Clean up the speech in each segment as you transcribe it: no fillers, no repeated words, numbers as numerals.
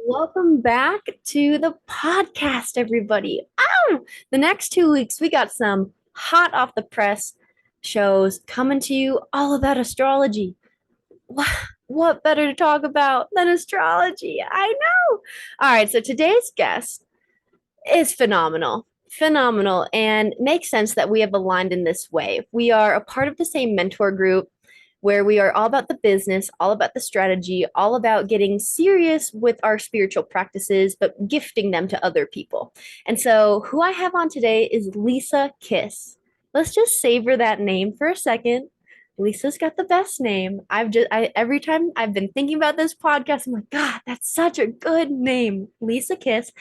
Welcome back to the podcast, everybody. The next 2 weeks, we got some hot off the press shows coming to you all about astrology. What, what better to talk about than astrology? I know. All right, so today's guest is phenomenal. Phenomenal, and makes sense that we have aligned in this way. We are a part of the same mentor group where we are all about the business, all about the strategy, all about getting serious with our spiritual practices, but gifting them to other people. And so, who I have on today is Lisa Kiss. Let's just savor that name for a second. Lisa's got the best name. Every time I've been thinking about this podcast, I'm like, God, that's such a good name, Lisa Kiss.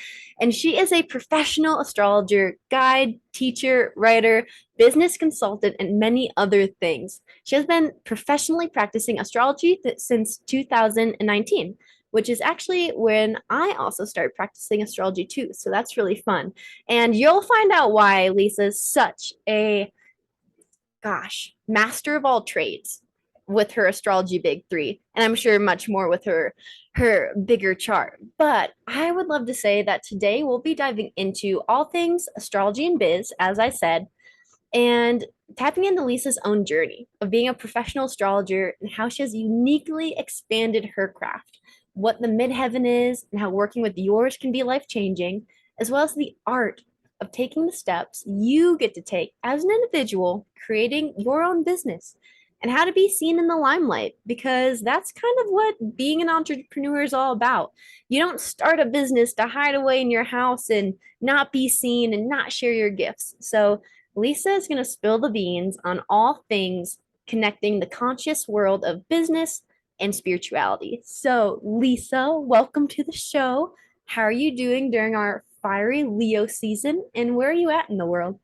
And she is a professional astrologer, guide, teacher, writer, business consultant, and many other things. She has been professionally practicing astrology since 2019, which is actually when I also started practicing astrology too. So that's really fun. And you'll find out why Lisa's such a master of all trades with her astrology big three, and I'm sure much more with her bigger chart. But I would love to say that today we'll be diving into all things astrology and biz, as I said, and tapping into Lisa's own journey of being a professional astrologer and how she has uniquely expanded her craft, what the midheaven is, and how working with yours can be life changing, as well as the art of taking the steps you get to take as an individual, creating your own business, and how to be seen in the limelight, because that's kind of what being an entrepreneur is all about. You don't start a business to hide away in your house and not be seen and not share your gifts. So, Lisa is going to spill the beans on all things connecting the conscious world of business and spirituality. So, Lisa, welcome to the show. How are you doing during our fiery Leo season, and where are you at in the world?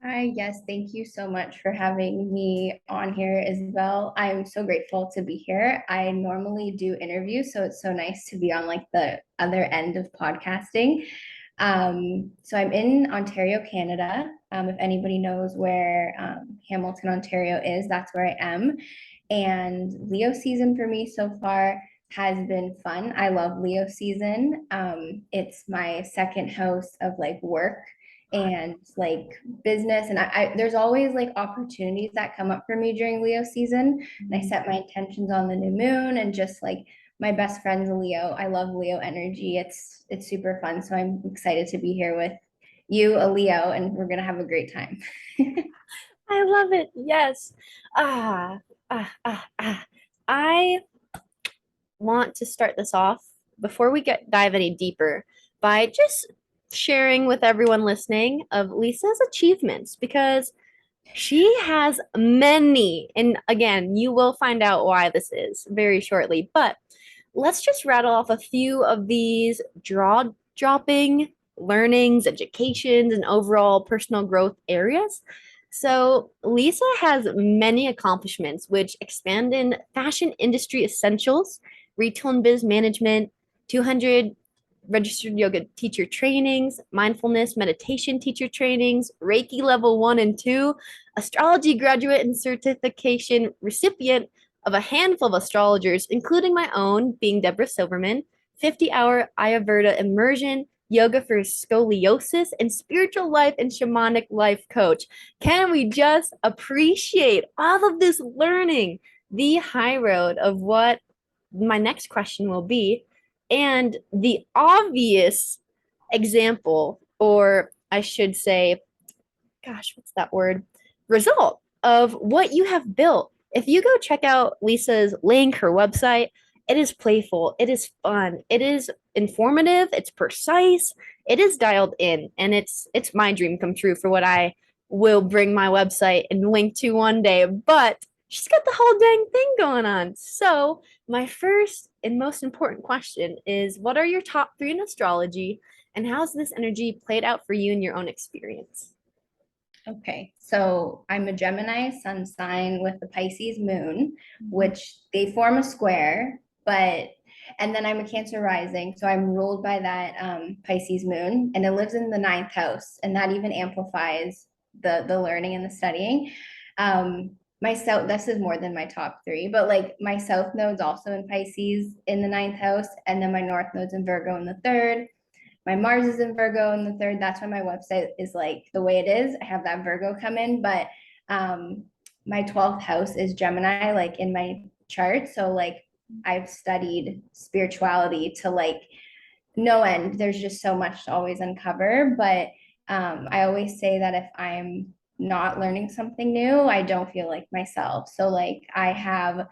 Hi, yes, thank you so much for having me on here as well. I'm so grateful to be here. I normally do interviews, so it's so nice to be on like the other end of podcasting. So I'm in Ontario, Canada. If anybody knows where Hamilton, Ontario is, that's where I am. And Leo season for me so far has been fun. I love Leo season. It's my second house of like work and like business, and there's always like opportunities that come up for me during Leo season, and I set my intentions on the new moon, and just like my best friend's a Leo. I love Leo energy. It's super fun, so I'm excited to be here with you, a Leo, and we're gonna have a great time. I love it. Yes. Ah, ah. I want to start this off before we get dive any deeper by just sharing with everyone listening of Lisa's achievements, because she has many. And again, you will find out why this is very shortly. But let's just rattle off a few of these draw dropping learnings, educations, and overall personal growth areas. So, Lisa has many accomplishments which expand in fashion industry essentials, retail and biz management, 200 registered yoga teacher trainings, mindfulness meditation teacher trainings, Reiki level 1 and 2, astrology graduate and certification recipient of a handful of astrologers, including my own, being Deborah Silverman, 50-hour Ayurveda immersion, yoga for scoliosis, and spiritual life and shamanic life coach. Can we just appreciate all of this learning? The high road of what my next question will be, and the obvious example, or I should say, what's that word? Result of what you have built. If you go check out Lisa's link, her website, it is playful, it is fun, it is informative, it's precise, it is dialed in, and it's my dream come true for what I will bring my website and link to one day. But she's got the whole dang thing going on. So my first and most important question is, what are your top three in astrology, and how's this energy played out for you in your own experience? Okay, so I'm a Gemini sun sign with the Pisces moon, which they form a square, but and then I'm a Cancer rising, so I'm ruled by that Pisces moon, and it lives in the ninth house, and that even amplifies the learning and the studying. my south, this is more than my top three, but like my south node's also in Pisces in the ninth house, and then my north node's in Virgo in the third. My Mars is in Virgo in the third. That's why my website is like the way it is. I have that Virgo come in, but um my 12th house is Gemini, like in my chart. So like I've studied spirituality to like no end. There's just so much to always uncover. But I always say that if I'm not learning something new, I don't feel like myself. So like I'm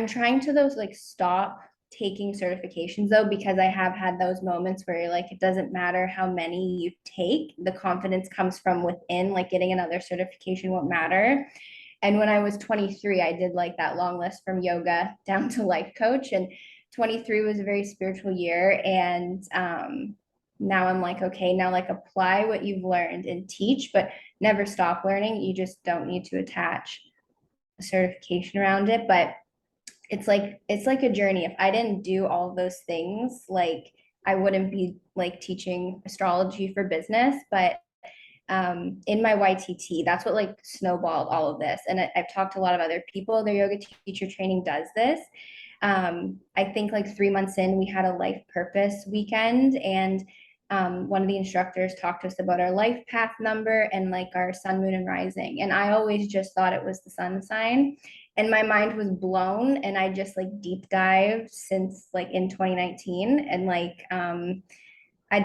trying to those like stop taking certifications though, because I have had those moments where you're like, it doesn't matter how many you take, the confidence comes from within, like getting another certification won't matter. And when I was 23, I did like that long list from yoga down to life coach. And 23 was a very spiritual year. And now I'm like, okay, now like apply what you've learned and teach, but never stop learning. You just don't need to attach a certification around it. But it's like a journey. If I didn't do all of those things, like I wouldn't be like teaching astrology for business. But in my YTT, that's what like snowballed all of this. And I've talked to a lot of other people. Their yoga teacher training does this. I think like 3 months in, we had a life purpose weekend, and one of the instructors talked to us about our life path number and like our sun, moon, and rising. And I always just thought it was the sun sign. And my mind was blown, and I just like deep dived since like in 2019. And like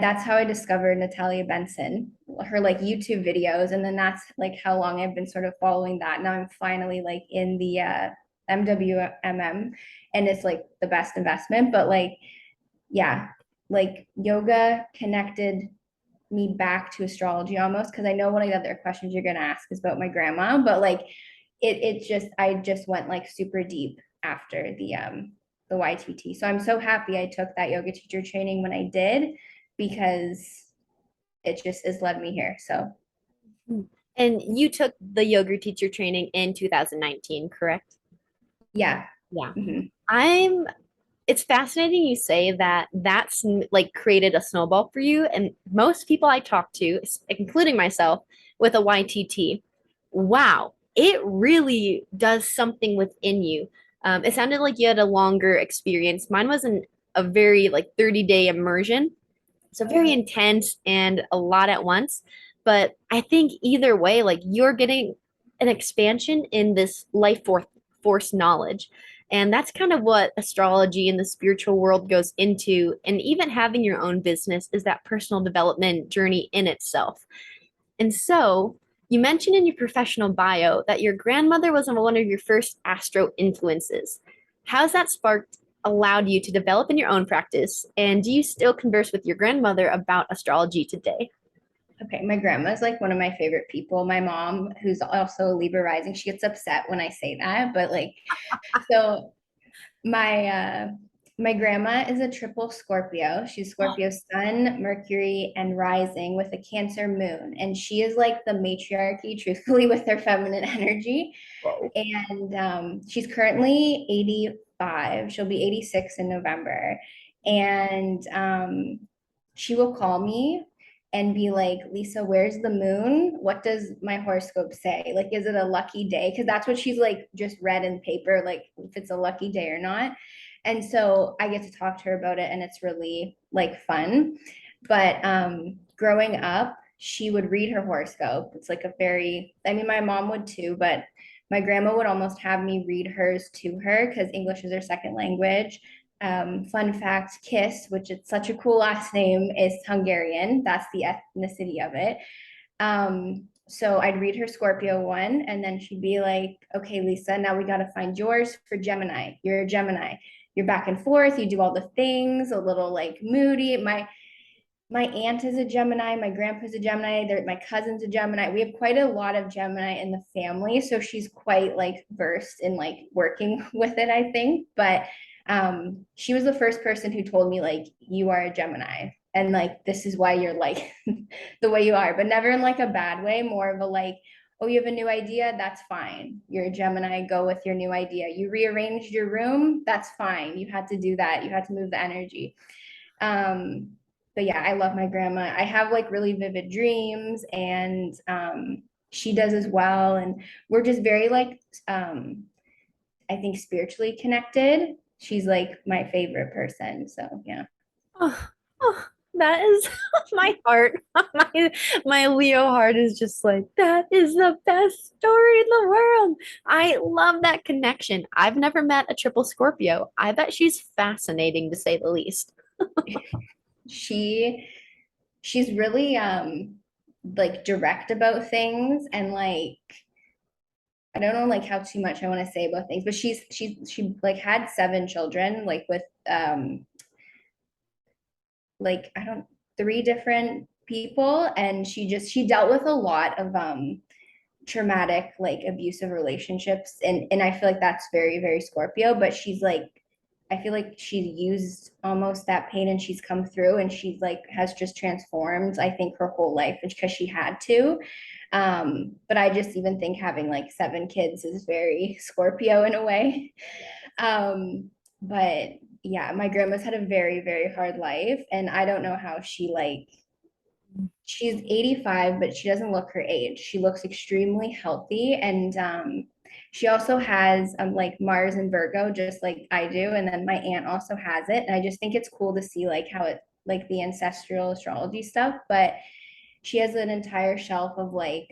that's how I discovered Natalia Benson, her like YouTube videos. And then that's like how long I've been sort of following that. Now I'm finally like in the MWMM, and it's like the best investment. But like, yeah, like yoga connected me back to astrology almost, because I know one of the other questions you're gonna ask is about my grandma, but like it just I just went like super deep after the YTT. So I'm so happy I took that yoga teacher training when I did, because it just has led me here. So And you took the yoga teacher training in 2019, correct? yeah. Yeah. Mm-hmm. I'm it's fascinating you say that that's like created a snowball for you. And most people I talk to, including myself, with a YTT, wow, it really does something within you. It sounded like you had a longer experience. Mine was a very like 30-day immersion. So very intense and a lot at once. But I think either way, like you're getting an expansion in this force knowledge. And that's kind of what astrology and the spiritual world goes into. And even having your own business is that personal development journey in itself. And so you mentioned in your professional bio that your grandmother was one of your first astro influences. How's that sparked allowed you to develop in your own practice? And do you still converse with your grandmother about astrology today? Okay, my grandma's like one of my favorite people. My mom, who's also a Libra rising, she gets upset when I say that, but like, so my my grandma is a triple Scorpio. She's Scorpio sun, Mercury, and rising with a Cancer moon. And she is like the matriarchy, truthfully, with her feminine energy. Whoa. And she's currently 85. She'll be 86 in November. And she will call me and be like, Lisa, where's the moon? What does my horoscope say? Like, is it a lucky day? Because that's what she's like just read in paper, like if it's a lucky day or not. And so I get to talk to her about it, and it's really like fun. But growing up, she would read her horoscope. It's like a very, I mean, my mom would too, but my grandma would almost have me read hers to her because English is her second language. Fun fact, Kiss, which is such a cool last name, is Hungarian. That's the ethnicity of it. So I'd read her Scorpio one, and then she'd be like, okay, Lisa, now we got to find yours for Gemini. You're a Gemini. You're back and forth. You do all the things, a little like moody. My aunt is a Gemini, my grandpa's a Gemini, my cousin's a Gemini. We have quite a lot of Gemini in the family, so she's quite like versed in like working with it, I think. But she was the first person who told me like you are a Gemini, and like this is why you're like the way you are, but never in like a bad way, more of a like, oh, you have a new idea, that's fine. You're a Gemini, go with your new idea. You rearranged your room, that's fine. You had to do that. You had to move the energy. But yeah, I love my grandma. I have like really vivid dreams, and she does as well. And we're just very like I think spiritually connected. She's like my favorite person. So yeah. Oh, oh, that is my heart. My Leo heart is just like, that is the best story in the world. I love that connection. I've never met a triple Scorpio. I bet she's fascinating to say the least. She she's really like direct about things and like I don't know like how too much I want to say about things, but she like had 7 children like with like I don't 3 different people, and she dealt with a lot of traumatic like abusive relationships, and I feel like that's very very Scorpio, but she's like I feel like she used almost that pain and she's come through and she's like has just transformed I think her whole life because she had to. But I just even think having like 7 kids is very Scorpio in a way. But yeah, my grandma's had a very very hard life, and I don't know how she like she's 85, but she doesn't look her age. She looks extremely healthy. And she also has like Mars and Virgo, just like I do. And then my aunt also has it. And I just think it's cool to see like how it, like the ancestral astrology stuff. But she has an entire shelf of like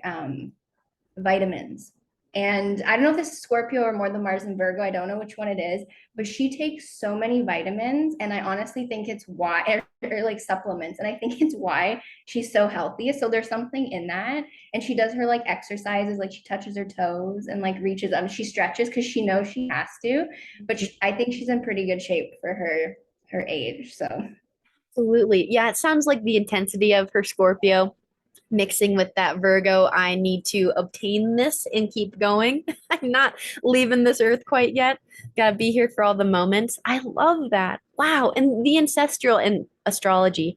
vitamins. And I don't know if this is Scorpio or more than Mars and Virgo. I don't know which one it is, but she takes so many vitamins. And I honestly think it's why, or like supplements. And I think it's why she's so healthy. So there's something in that. And she does her like exercises, like she touches her toes and like reaches up. She stretches because she knows she has to. But I think she's in pretty good shape for her age. So Absolutely. Yeah, it sounds like the intensity of her Scorpio mixing with that Virgo. I need to obtain this and keep going. I'm not leaving this earth quite yet. Gotta be here for all the moments. I love that. Wow. And the ancestral and astrology.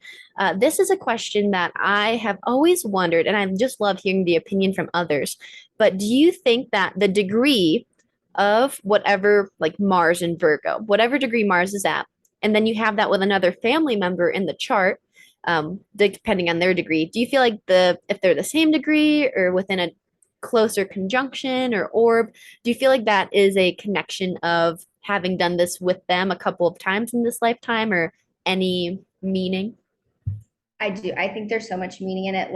This is a question that I have always wondered, and I just love hearing the opinion from others. But do you think that the degree of whatever, like Mars and Virgo, whatever degree Mars is at, and then you have that with another family member in the chart, depending on their degree. Do you feel like if they're the same degree or within a closer conjunction or orb, do you feel like that is a connection of having done this with them a couple of times in this lifetime or any meaning? I do. I think there's so much meaning in it.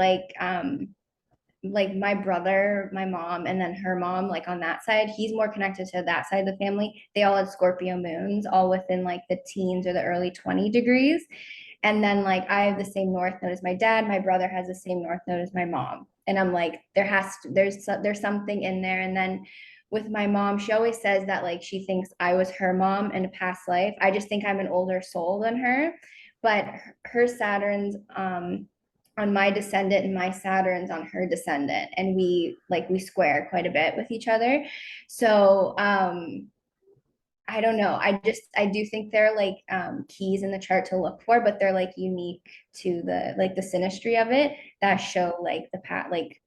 Like my brother, my mom, and then her mom, like on that side, he's more connected to that side of the family. They all had Scorpio moons, all within like the teens or the early 20 degrees. And then like I have the same north node as my dad. My brother has the same north node as my mom. And I'm like, there's something in there. And then with my mom, she always says that like she thinks I was her mom in a past life. I just think I'm an older soul than her. But her Saturn's on my descendant and my Saturn's on her descendant, and we square quite a bit with each other. So I don't know. I do think they're like keys in the chart to look for, but they're like unique to the like the synastry of it that show like the past like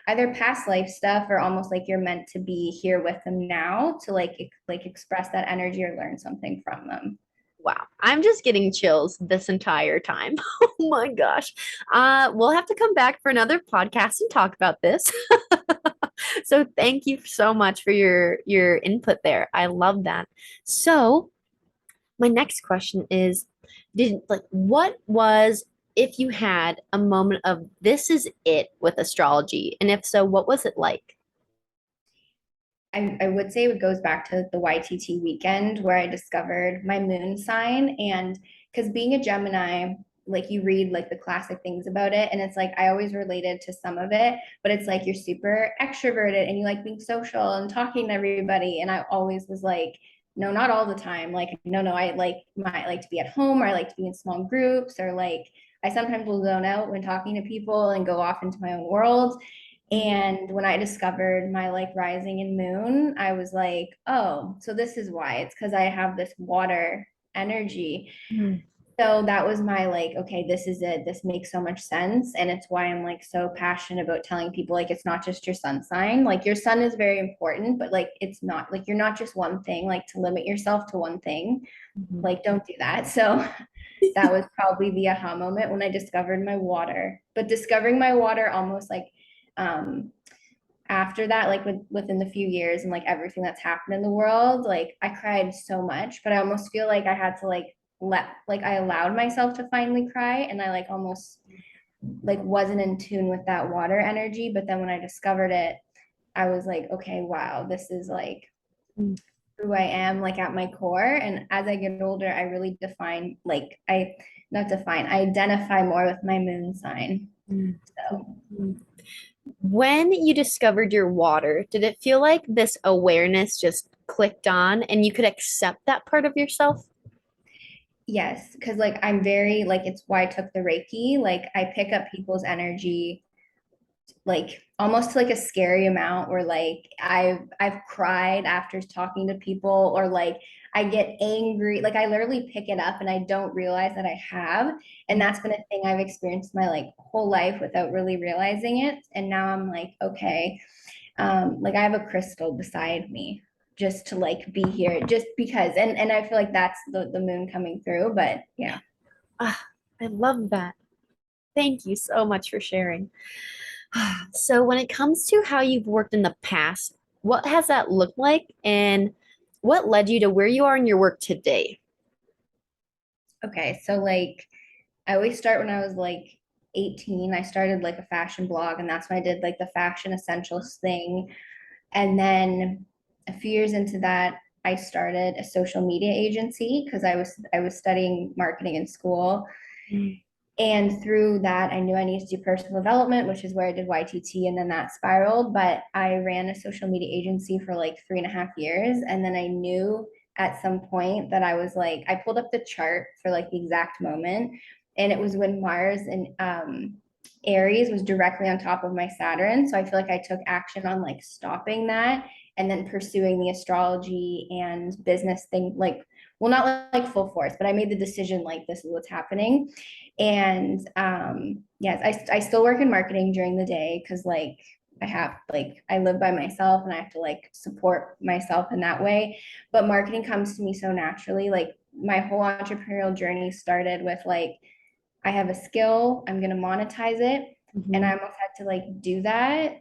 either past life stuff or almost like you're meant to be here with them now to like express that energy or learn something from them. Wow, I'm just getting chills this entire time. Oh my gosh. We'll have to come back for another podcast and talk about this. So thank you so much for your input there. I love that. So my next question is, did like what was if you had a moment of this is it with astrology? And if so, what was it like? I would say it goes back to the YTT weekend where I discovered my moon sign. And because being a Gemini, like you read like the classic things about it, and it's like I always related to some of it, but it's like you're super extroverted and you like being social and talking to everybody. And I always was like, no, not all the time. Like, no, I like to be at home or I like to be in small groups or like I sometimes will zone out when talking to people and go off into my own world. And when I discovered my like rising and moon, I was like, oh, so this is why. It's because I have this water energy. Hmm. So that was my like, okay, this is it. This makes so much sense. And it's why I'm like so passionate about telling people like it's not just your sun sign. Like your sun is very important, but like it's not like you're not just one thing, like to limit yourself to one thing. Mhm. Like don't do that. So that was probably the aha moment when I discovered my water. But discovering my water almost like um after that, like within the few years and like everything that's happened in the world, like I cried so much, but I almost feel like I had to like I allowed myself to finally cry, and I like almost like wasn't in tune with that water energy. But then when I discovered it, I was like, okay, wow, this is like Mm, who I am, like at my core. And as I get older, I really define, like, I not define, I identify more with my moon sign. mm, So, mm. When you discovered your water, did it feel like this awareness just clicked on and you could accept that part of yourself? yes, because like I'm very, like, it's why I took the Reiki. Like, I pick up people's energy like almost to like a scary amount where like I've cried after talking to people, or like I get angry, like I literally pick it up and I don't realize that I have. And that's been a thing I've experienced my like whole life without really realizing it. And now I'm like, okay, like I have a crystal beside me just to like be here just because. And I feel like that's the moon coming through. But yeah. Ah, I love that. Thank you so much for sharing. So, when it comes to how you've worked in the past, what has that looked like and what led you to where you are in your work today? Okay, so like I always start when I was like 18. I started like a fashion blog, and that's when I did like the fashion essentials thing. And then a few years into that, I started a social media agency because I was studying marketing in school. Mm, And through that, I knew I needed to do personal development, which is where I did YTT, and then that spiraled. But I ran a social media agency for like 3.5 years. And then I knew at some point that I was like, I pulled up the chart for like the exact moment. And it was when Mars and Aries was directly on top of my Saturn. So I feel like I took action on like stopping that and then pursuing the astrology and business thing, like, well, not like full force, but I made the decision like this is what's happening. And yes, I still work in marketing during the day because like I have like I live by myself and I have to like support myself in that way. But marketing comes to me so naturally. Like my whole entrepreneurial journey started with like I have a skill, I'm gonna monetize it. And I mhm, almost had to like do that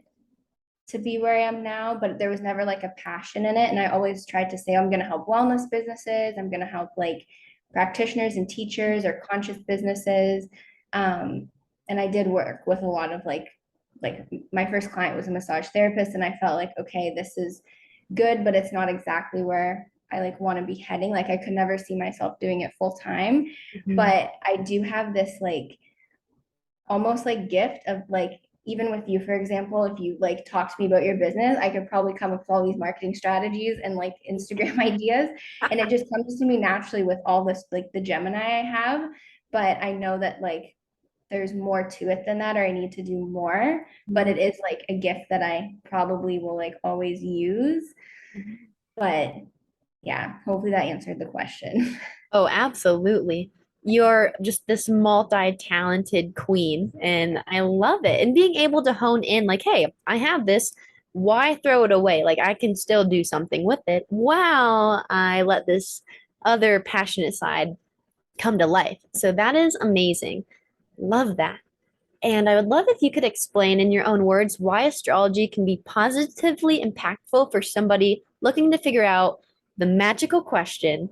to be where I am now, but there was never like a passion in it. And I always tried to say, I'm going to help wellness businesses. I'm going to help like practitioners and teachers or conscious businesses. Um, and I did work with a lot of like my first client was a massage therapist, and I felt like, okay, this is good, but it's not exactly where I like want to be heading. Like I could never see myself doing it full time, mhm. but I do have this like almost like gift of like even with you, for example, if you like talk to me about your business, I could probably come up with all these marketing strategies and like Instagram ideas. And it just comes to me naturally with all this, like the Gemini I have. But I know that like there's more to it than that, or I need to do more. But it is like a gift that I probably will like always use. But yeah, hopefully that answered the question. Oh, absolutely. You're just this multi-talented queen, and I love it. And being able to hone in, like, hey, I have this. Why throw it away? Like, I can still do something with it while I let this other passionate side come to life. So that is amazing. Love that. And I would love if you could explain in your own words why astrology can be positively impactful for somebody looking to figure out the magical question,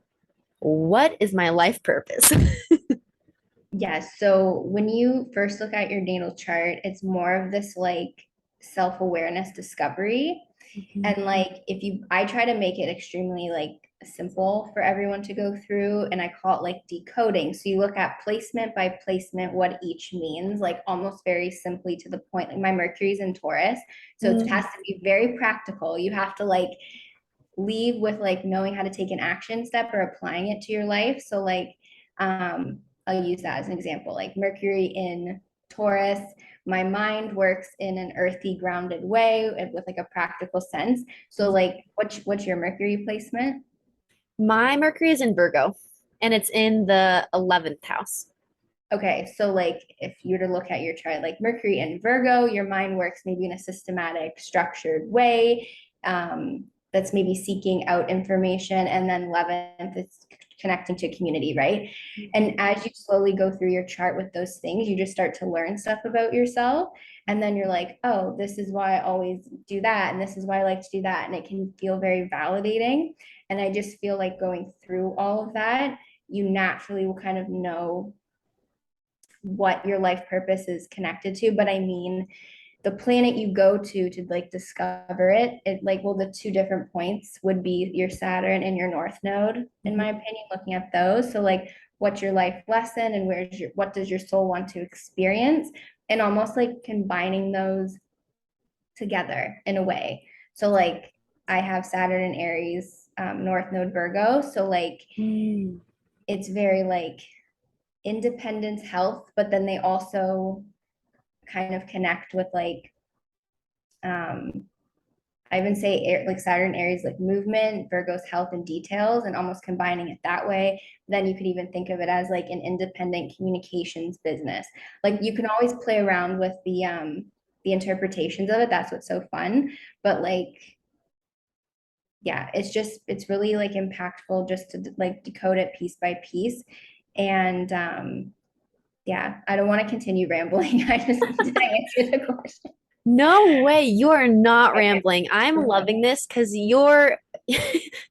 what is my life purpose? Yes. So when you first look at your natal chart, it's more of this like self-awareness discovery. Mhm. And like if you I try to make it extremely like simple for everyone to go through, and I call it like decoding. So you look at placement by placement what each means, like almost very simply to the point. Like my Mercury's in Taurus, so it has Mm, to be very practical. You have to like leave with like knowing how to take an action step or applying it to your life. So like I'll use that as an example. Like Mercury in Taurus, my mind works in an earthy, grounded way with like a practical sense. So like what's your Mercury placement? my Mercury is in Virgo and it's in the 11th house. Okay, so like if you were to look at your chart, like Mercury in Virgo, your mind works maybe in a systematic, structured way, that's maybe seeking out information. And then 11th, it's connecting to community, right? And as you slowly go through your chart with those things, you just start to learn stuff about yourself. And then you're like, oh, this is why I always do that. And this is why I like to do that. And it can feel very validating. And I just feel like going through all of that, you naturally will kind of know what your life purpose is connected to. But I mean, the planet you go to like discover it like, well, the two different points would be your Saturn and your North Node, in my opinion, looking at those. So like, what's your life lesson and what does your soul want to experience, and almost like combining those together in a way. So like, I have Saturn and Aries, North Node Virgo. So like, Mm. it's very like independence, health, but then they also kind of connect with like, um I even say like Saturn Aries, like movement, Virgo's health and details, and almost combining it that way. Then you could even think of it as like an independent communications business. Like, you can always play around with the interpretations of it. That's what's so fun. But like, yeah, it's really like impactful just to like decode it piece by piece. And yeah, I don't want to continue rambling. I just did I answer the question? No way, you are not Okay. rambling. I'm loving this because you're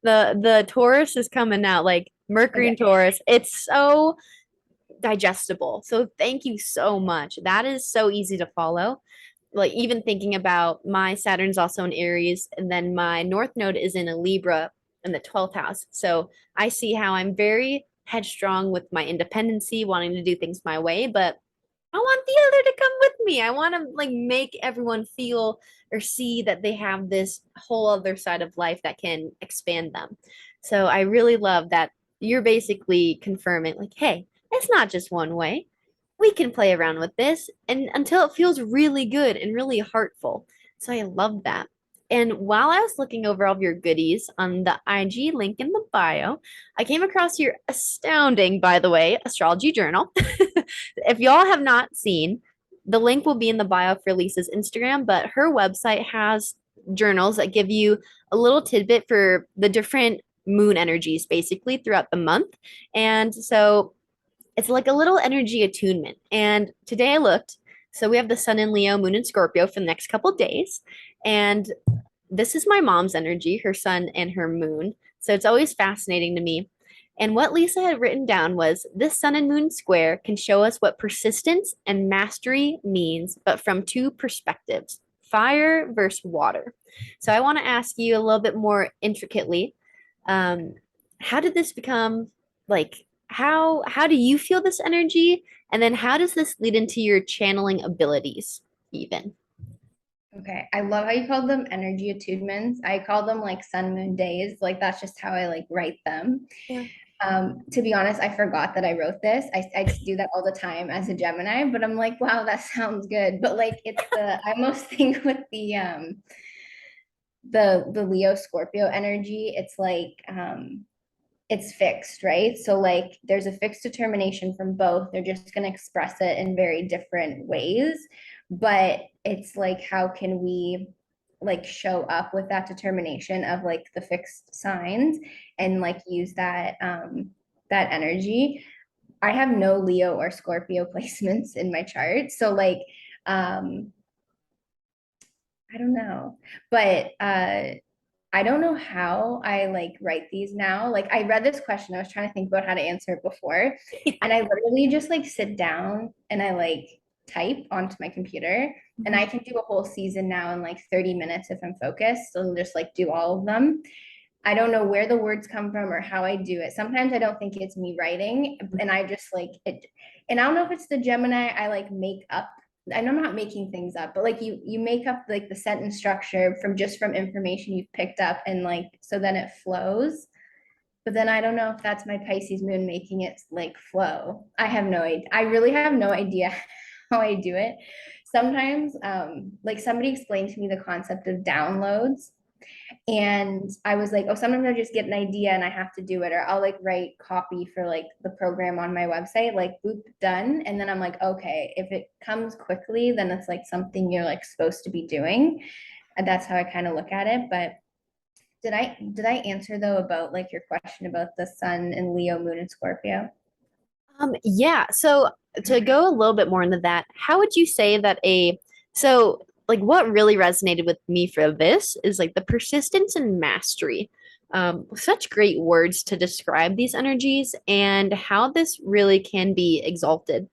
the Taurus is coming out like Mercury Okay. and Taurus. It's so digestible. So thank you so much. That is so easy to follow. Like even thinking about my Saturn's also in Aries, and then my North Node is in a Libra in the 12th house. So I see how I'm very headstrong with my independency, wanting to do things my way, but I want the other to come with me. I want to like make everyone feel or see that they have this whole other side of life that can expand them. So I really love that you're basically confirming like, hey, it's not just one way. We can play around with this and until it feels really good and really heartful. So I love that. And while I was looking over all of your goodies on the IG link in the bio, I came across your astounding, by the way, Astrology Journal. If y'all have not seen, the link will be in the bio for Lisa's Instagram, but her website has journals that give you a little tidbit for the different moon energies basically throughout the month. And so it's like a little energy attunement. And today I looked, so we have the sun in Leo, moon in Scorpio for the next couple of days. And this is my mom's energy, her sun and her moon. So it's always fascinating to me. And what Lisa had written down was this sun and moon square can show us what persistence and mastery means, but from two perspectives, fire versus water. So I want to ask you a little bit more intricately. Um, how did this become like how do you feel this energy? And then how does this lead into your channeling abilities even? Okay. I love how you called them energy attunements. I call them like sun moon days. Like, that's just how I like write them. Yeah. To be honest, I forgot that I wrote this. I just do that all the time as a Gemini, but I'm like, wow, that sounds good. But like, it's I almost think with the Leo Scorpio energy, it's like it's fixed, right? So like, there's a fixed determination from both. They're just going to express it in very different ways, but it's like, how can we like show up with that determination of like the fixed signs and like use that energy. I have no Leo or Scorpio placements in my chart, so like, um I don't know, but I don't know how I like write these now. Like, I read this question, I was trying to think about how to answer it before, and I literally just like sit down and I like type onto my computer, and I can do a whole season now in like 30 minutes if I'm focused. So just like do all of them. I don't know where the words come from or how I do it. Sometimes I don't think it's me writing, and I just like it. And I don't know if it's the Gemini I like make up. And I'm not making things up, but like, you make up like the sentence structure from information you've picked up, and like, so then it flows. But then I don't know if that's my Pisces moon making it like flow. I have no idea. I really have no idea how I do it. Sometimes, like, somebody explained to me the concept of downloads, and I was like, oh, sometimes I just get an idea and I have to do it, or I'll like write copy for like the program on my website, like boop, done. And then I'm like, okay, if it comes quickly, then it's like something you're like supposed to be doing. And that's how I kind of look at it. But did I answer though about like your question about the sun and Leo, moon and Scorpio? Yeah. So to go a little bit more into that, how would you say that so like what really resonated with me for this is like the persistence and mastery. Such great words to describe these energies and how this really can be exalted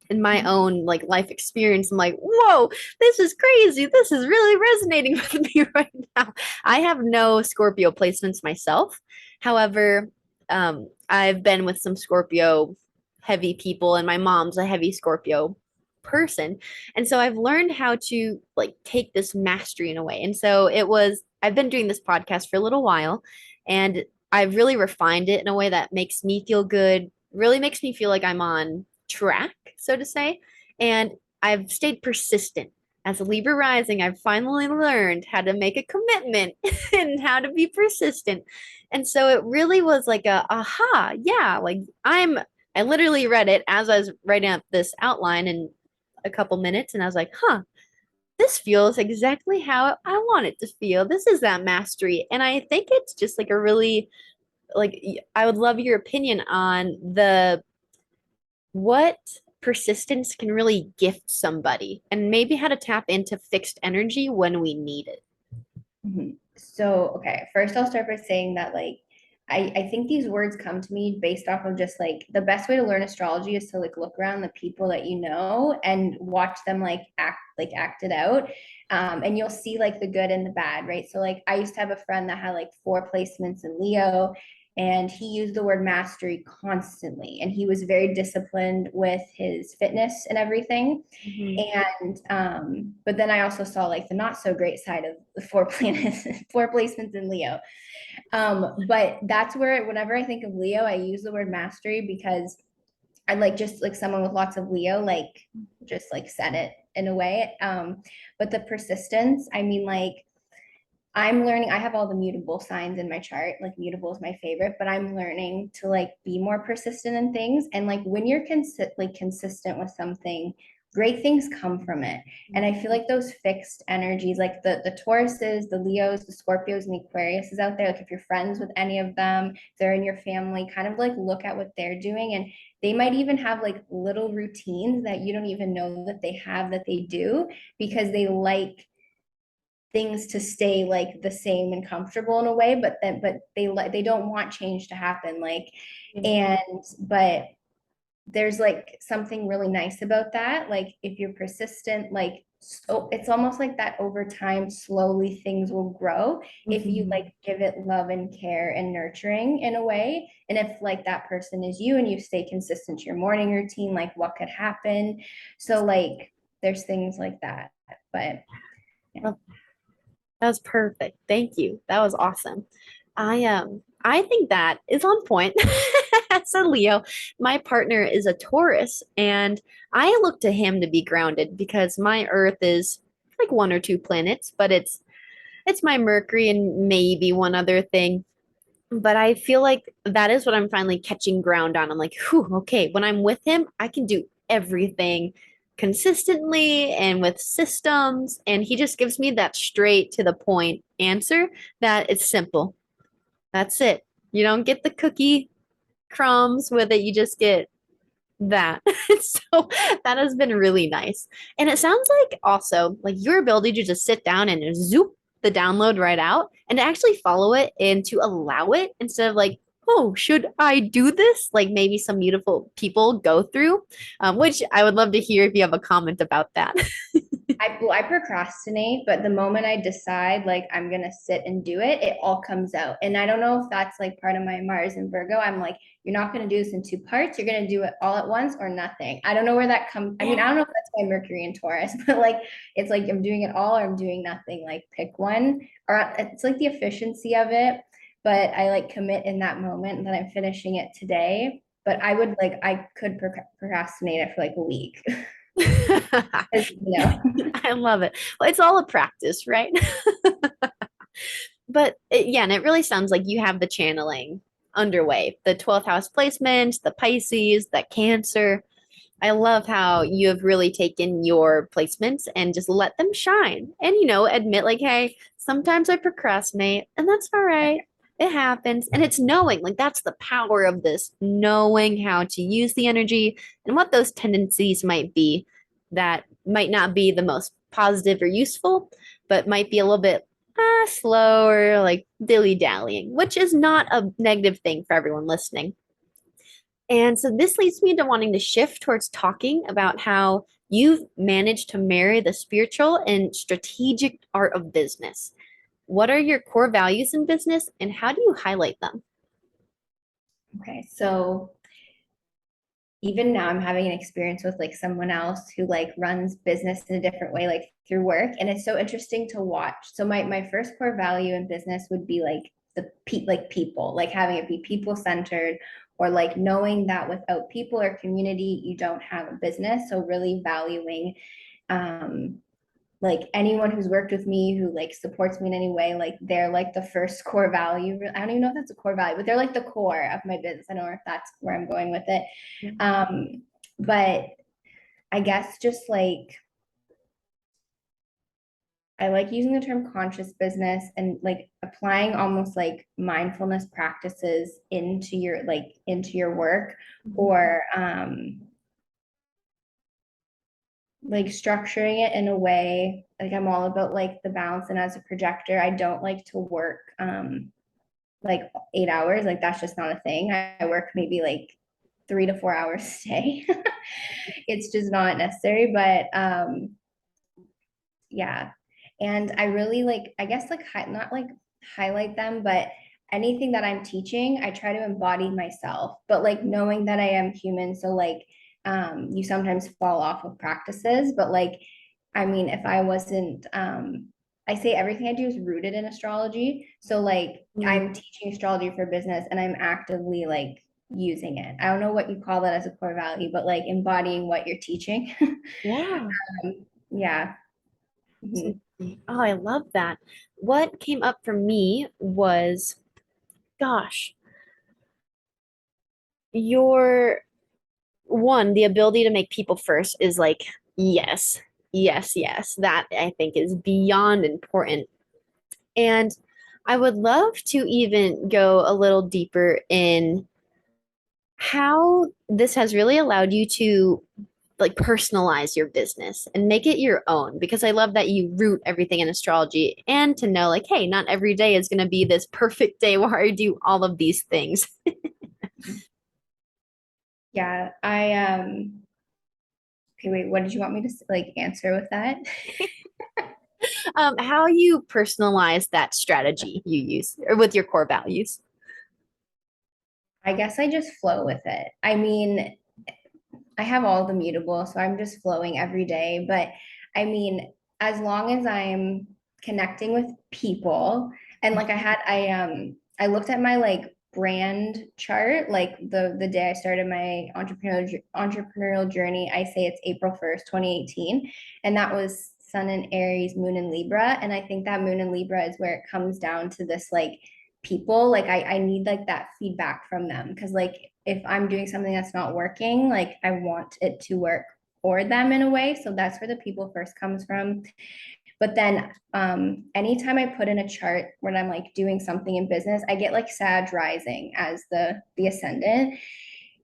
in my own like life experience. I'm like, whoa, this is crazy. This is really resonating with me right now. I have no Scorpio placements myself. However, I've been with some Scorpio heavy people, and my mom's a heavy Scorpio person. And so I've learned how to like take this mastery in a way. And so I've been doing this podcast for a little while, and I've really refined it in a way that makes me feel good, really makes me feel like I'm on track, so to say. And I've stayed persistent. As a Libra rising, I've finally learned how to make a commitment and how to be persistent. And so it really was like a aha, yeah, like I literally read it as I was writing up this outline in a couple minutes, and I was like, huh, this feels exactly how I want it to feel. This is that mastery. And I think it's just like a really like I would love your opinion on the what persistence can really gift somebody and maybe how to tap into fixed energy when we need it. Mhm. So, okay, first I'll start by saying that like I think these words come to me based off of just like the best way to learn astrology is to like look around the people that you know and watch them act it out. And you'll see like the good and the bad, right? So like I used to have a friend that had like four placements in Leo, and he used the word mastery constantly, and he was very disciplined with his fitness and everything. Mhm. And but then I also saw like the not so great side of the four planets, four placements in Leo. But that's where whenever I think of Leo, I use the word mastery because I like just like someone with lots of Leo, like just like said it in a way. But the persistence, I mean, like I'm learning, I have all the mutable signs in my chart. Like mutable is my favorite, but I'm learning to like be more persistent in things. And like when you're consistent with something, great things come from it. And I feel like those fixed energies, like the Tauruses, the Leos, the Scorpios, and the Aquariuses out there, like if you're friends with any of them, if they're in your family, kind of like look at what they're doing. And they might even have like little routines that you don't even know that they have that they do because they like things to stay like the same and comfortable in a way, but they don't want change to happen, like. And but there's like something really nice about that, like if you're persistent, like so it's almost like that over time slowly things will grow if you Mhm. like give it love and care and nurturing in a way. And if like that person is you and you stay consistent to your morning routine, like what could happen. So like there's things like that, but yeah. Well, that was perfect. Thank you. That was awesome. I think that is on point. As a Leo, my partner is a Taurus, and I look to him to be grounded because my Earth is like one or two planets, but it's my Mercury and maybe one other thing. But I feel like that is what I'm finally catching ground on. I'm like, whew, okay, when I'm with him, I can do everything consistently and with systems. And he just gives me that straight to the point answer that it's simple. That's it. You don't get the cookie crumbs with it, you just get that. So that has been really nice. And it sounds like also like your ability to just sit down and zoop the download right out and to actually follow it and to allow it instead of like, oh, should I do this? Like maybe some beautiful people go through, which I would love to hear if you have a comment about that. I procrastinate, but the moment I decide like I'm gonna sit and do it, it all comes out. And I don't know if that's like part of my Mars and Virgo. I'm like, you're not gonna do this in two parts. You're gonna do it all at once or nothing. I don't know where that comes. I mean, I don't know if that's my Mercury and Taurus, but like it's like I'm doing it all or I'm doing nothing. Like pick one, or it's like the efficiency of it. But I like commit in that moment that I'm finishing it today. But I could procrastinate it for like a week. You know. I love it. Well, it's all a practice, right? But yeah, and it really sounds like you have the channeling underway. The 12th house placement, the Pisces, the Cancer. I love how you have really taken your placements and just let them shine and, admit like, hey, Sometimes I procrastinate, and that's all right. It happens. And it's knowing, like, that's the power of this, knowing how to use the energy and what those tendencies might be that might not be the most positive or useful, but might be a little bit slow or like dilly dallying, which is not a negative thing for everyone listening. And so this leads me to wanting to shift towards talking about how you've managed to marry the spiritual and strategic art of business. What are your core values in business and how do you highlight them? Okay, so even now I'm having an experience with like someone else who like runs business in a different way, like through work. And it's so interesting to watch. So my first core value in business would be like like people, like having it be people centered, or like knowing that without people or community, you don't have a business. So really valuing um like anyone who's worked with me who like supports me in any way, like they're like the first core value. I don't even know if that's a core value, but they're like the core of my business. I don't know if that's where I'm going with it. Um, but I guess just like I like using the term conscious business and like applying almost like mindfulness practices into your work, or like structuring it in a way like I'm all about like the balance. And as a projector, I don't like to work like 8 hours. Like that's just not a thing. I work maybe like 3 to 4 hours a day. It's just not necessary. But yeah. And I really like, I guess like not like highlight them, but anything that I'm teaching, I try to embody myself, but like knowing that I am human. So like you sometimes fall off of practices, but like I mean, if I wasn't, I say everything I do is rooted in astrology. So like Mm, I'm teaching astrology for business and I'm actively like using it. I don't know what you call that as a core value, but like embodying what you're teaching. yeah. Yeah. Mhm. Absolutely. Oh, I love that. What came up for me was, gosh, your one, the ability to make people first is like, yes, yes, yes. That I think is beyond important. And I would love to even go a little deeper in how this has really allowed you to like personalize your business and make it your own because I love that you root everything in astrology and to know like hey, not every day is going to be this perfect day where I do all of these things. Yeah. Okay, wait, what did you want me to like answer with that? How you personalize that strategy you use or with your core values. I guess I just flow with it. I mean, I have all the mutable, so I'm just flowing every day. But I mean, as long as I'm connecting with people, and like I looked at my like brand chart, like the day I started my entrepreneurial journey. I say it's April 1st, 2018, and that was Sun in Aries, Moon in Libra, and I think that Moon in Libra is where it comes down to this like people. Like I need like that feedback from them because like if I'm doing something that's not working, like I want it to work for them in a way. So that's where the people first comes from. But then anytime I put in a chart when I'm like doing something in business, I get like Sag rising as the ascendant.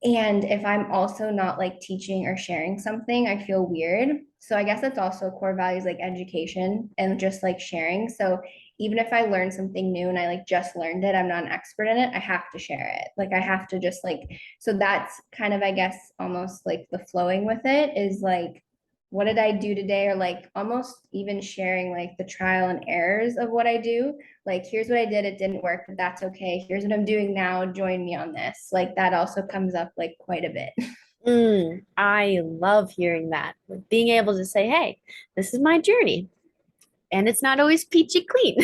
And if I'm also not like teaching or sharing something, I feel weird. So I guess that's also core values like education and just like sharing. So even if I learn something new and I like just learned it, I'm not an expert in it, I have to share it. Like I have to just like, so that's kind of, I guess, almost like the flowing with it is like, what did I do today? Or like almost even sharing like the trial and errors of what I do, like here's what I did, it didn't work, but that's okay, here's what I'm doing now, join me on this. Like that also comes up like quite a bit. I love hearing that. Like, being able to say, hey, this is my journey and it's not always peachy clean.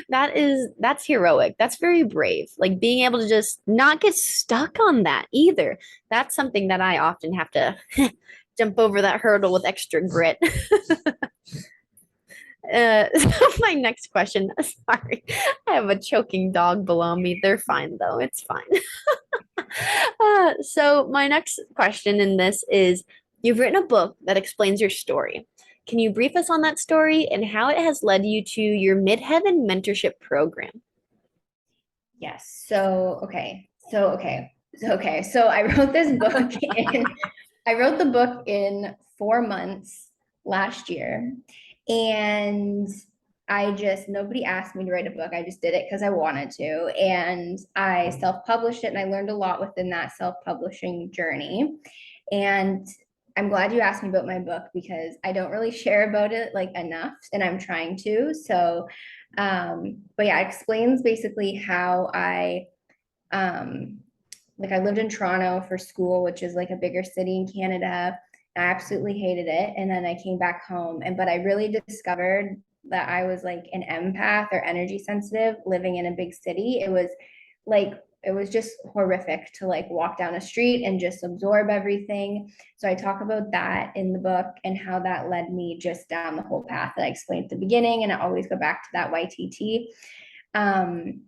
That's heroic. That's very brave. Like being able to just not get stuck on that either. That's something that I often have to jump over that hurdle with extra grit. So my next question, sorry, I have a choking dog below me. They're fine though. It's fine. So my next question in this is you've written a book that explains your story. Can you brief us on that story and how it has led you to your midheaven mentorship program? Yes. So I wrote this book in I wrote the book in 4 months last year. And I just nobody asked me to write a book. I just did it because I wanted to. And I self-published it and I learned a lot within that self-publishing journey. And I'm glad you asked me about my book because I don't really share about it like enough and I'm trying to. But yeah, it explains basically how um, I lived in Toronto for school, which is like a bigger city in Canada. I absolutely hated it. And then I came back home but I really discovered that I was like an empath or energy sensitive living in a big city. Like, it was just horrific to like walk down a street and just absorb everything. So I talk about that in the book and how that led me just down the whole path that I explained at the beginning. And I always go back to that YTT. Um,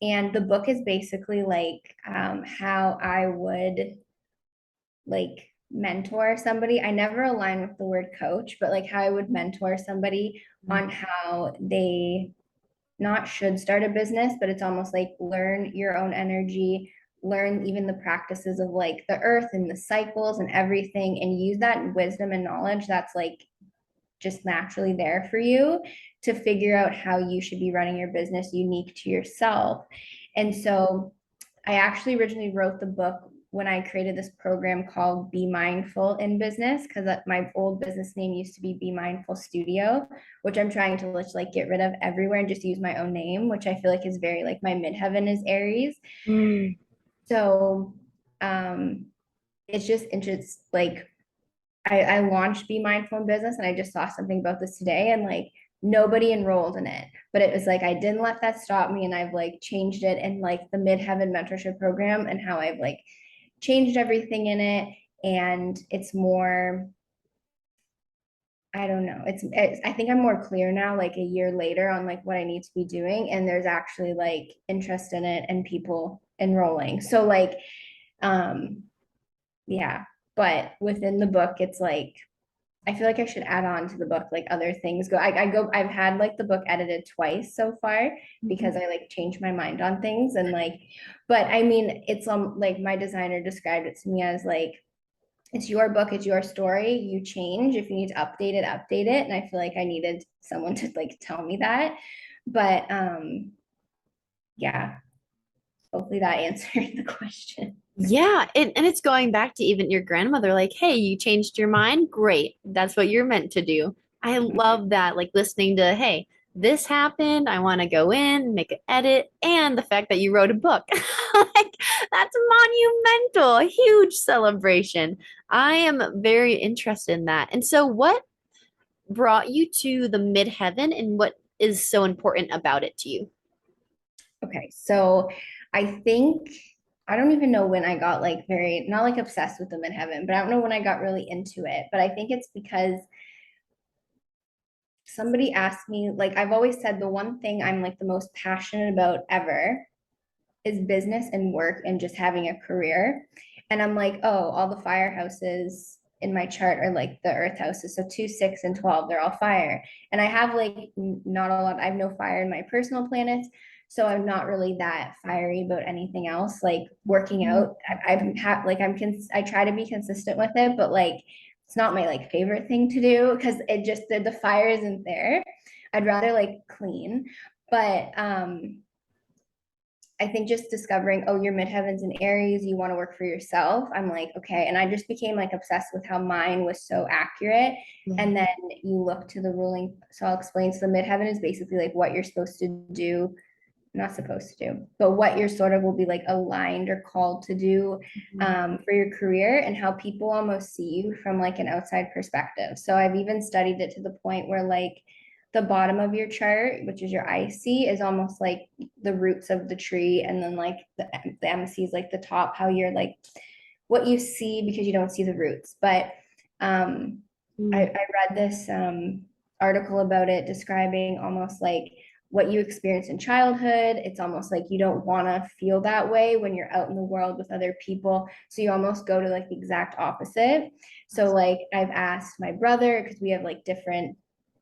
and the book is basically like how I would like mentor somebody. I never align with the word coach, but like how I would mentor somebody on how they not should start a business, but it's almost like learn your own energy, learn even the practices of like the earth and the cycles and everything, and use that wisdom and knowledge that's like just naturally there for you to figure out how you should be running your business unique to yourself. And so I actually originally wrote the book when I created this program called Be Mindful in Business, because my old business name used to be Be Mindful Studio, which I'm trying to like get rid of everywhere and just use my own name, which I feel like is very like my midheaven is Aries. Mm. So it's just interesting. Like I launched Be Mindful in Business and I just saw something about this today and like nobody enrolled in it. But it was like I didn't let that stop me and I've like changed it in like the Midheaven mentorship program and how I've like changed everything in it. And it's more, I don't know. I think I'm more clear now, like a year later, on like what I need to be doing. And there's actually like interest in it and people enrolling. So like, um, yeah. But within the book, it's like I feel like I should add on to the book like other things. I've had like the book edited twice so far because I like changed my mind on things and like, but I mean it's like my designer described it to me as like it's your book, it's your story. You change if you need to update it. And I feel like I needed someone to like tell me that. But yeah, hopefully that answered the question. Yeah, and it's going back to even your grandmother, like, hey, you changed your mind? Great. That's what you're meant to do. I love that, like listening to, hey, this happened. I want to go in, make an edit, and the fact that you wrote a book. Like, that's monumental, a huge celebration. I am very interested in that. And so, what brought you to the midheaven and what is so important about it to you? Okay, so I think I don't even know when I got like very not like obsessed with them in heaven, but I don't know when I got really into it. But I think it's because somebody asked me, like I've always said the one thing I'm like the most passionate about ever is business and work and just having a career. And I'm like, oh, all the firehouses in my chart are like the earth houses. So 2, 6, and 12, they're all fire. And I have like not a lot, I have no fire in my personal planets. So I'm not really that fiery about anything else. Like working out, I try to be consistent with it, but like it's not my like favorite thing to do because it just the fire isn't there. I'd rather like clean. But I think just discovering, oh, your midheavens in Aries, you want to work for yourself. I'm like, okay. And I just became like obsessed with how mine was so accurate. And then you look to the ruling. So I'll explain. So the midheaven is basically like what you're supposed to do, not supposed to do, but what you're sort of will be like aligned or called to do for your career and how people almost see you from like an outside perspective. So I've even studied it to the point where like the bottom of your chart, which is your IC, is almost like the roots of the tree, and then like the MC is like the top, how you're like what you see because you don't see the roots. But I read this article about it describing almost like what you experience in childhood. It's almost like you don't want to feel that way when you're out in the world with other people. So you almost go to like the exact opposite. So like I've asked my brother, because we have like different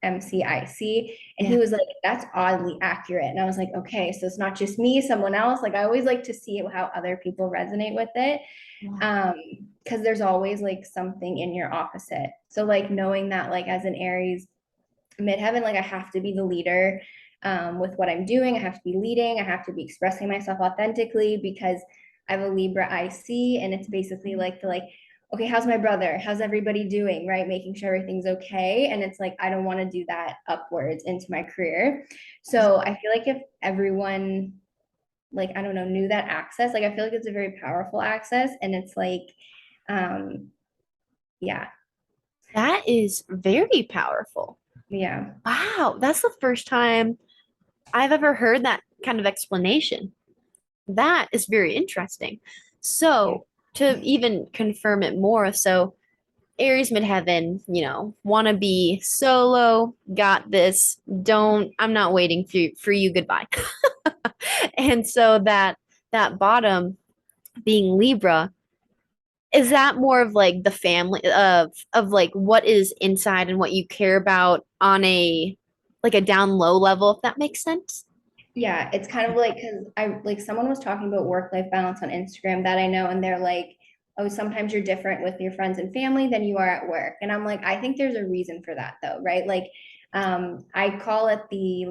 MCIC, and Yeah. he was like, that's oddly accurate. And I was like, okay, so it's not just me, someone else. Like I always like to see how other people resonate with it. Yeah. Um, because there's always like something in your opposite. So like knowing that like as an Aries midheaven, like I have to be the leader with what I'm doing. I have to be leading. I have to be expressing myself authentically because I have a Libra IC, and it's basically like the like, okay, how's my brother? How's everybody doing? Right, making sure everything's okay. And it's like I don't want to do that upwards into my career. So I feel like if everyone like I don't know knew that access, like I feel like it's a very powerful access, and it's like, um, yeah, That is very powerful. yeah, Wow, that's the first time I've ever heard that kind of explanation. That is very interesting. yeah. So, to even confirm it more, so Aries midheaven, want to be solo, got this, don't, I'm not waiting for you, goodbye. And so that bottom being Libra, is that more of like the family of like what is inside and what you care about on a like a down low level, if that makes sense? Yeah, it's kind of like because I like someone was talking about work-life balance on Instagram that I know, and they're like, oh, sometimes you're different with your friends and family than you are at work. And I'm like, I think there's a reason for that though, right? I call it the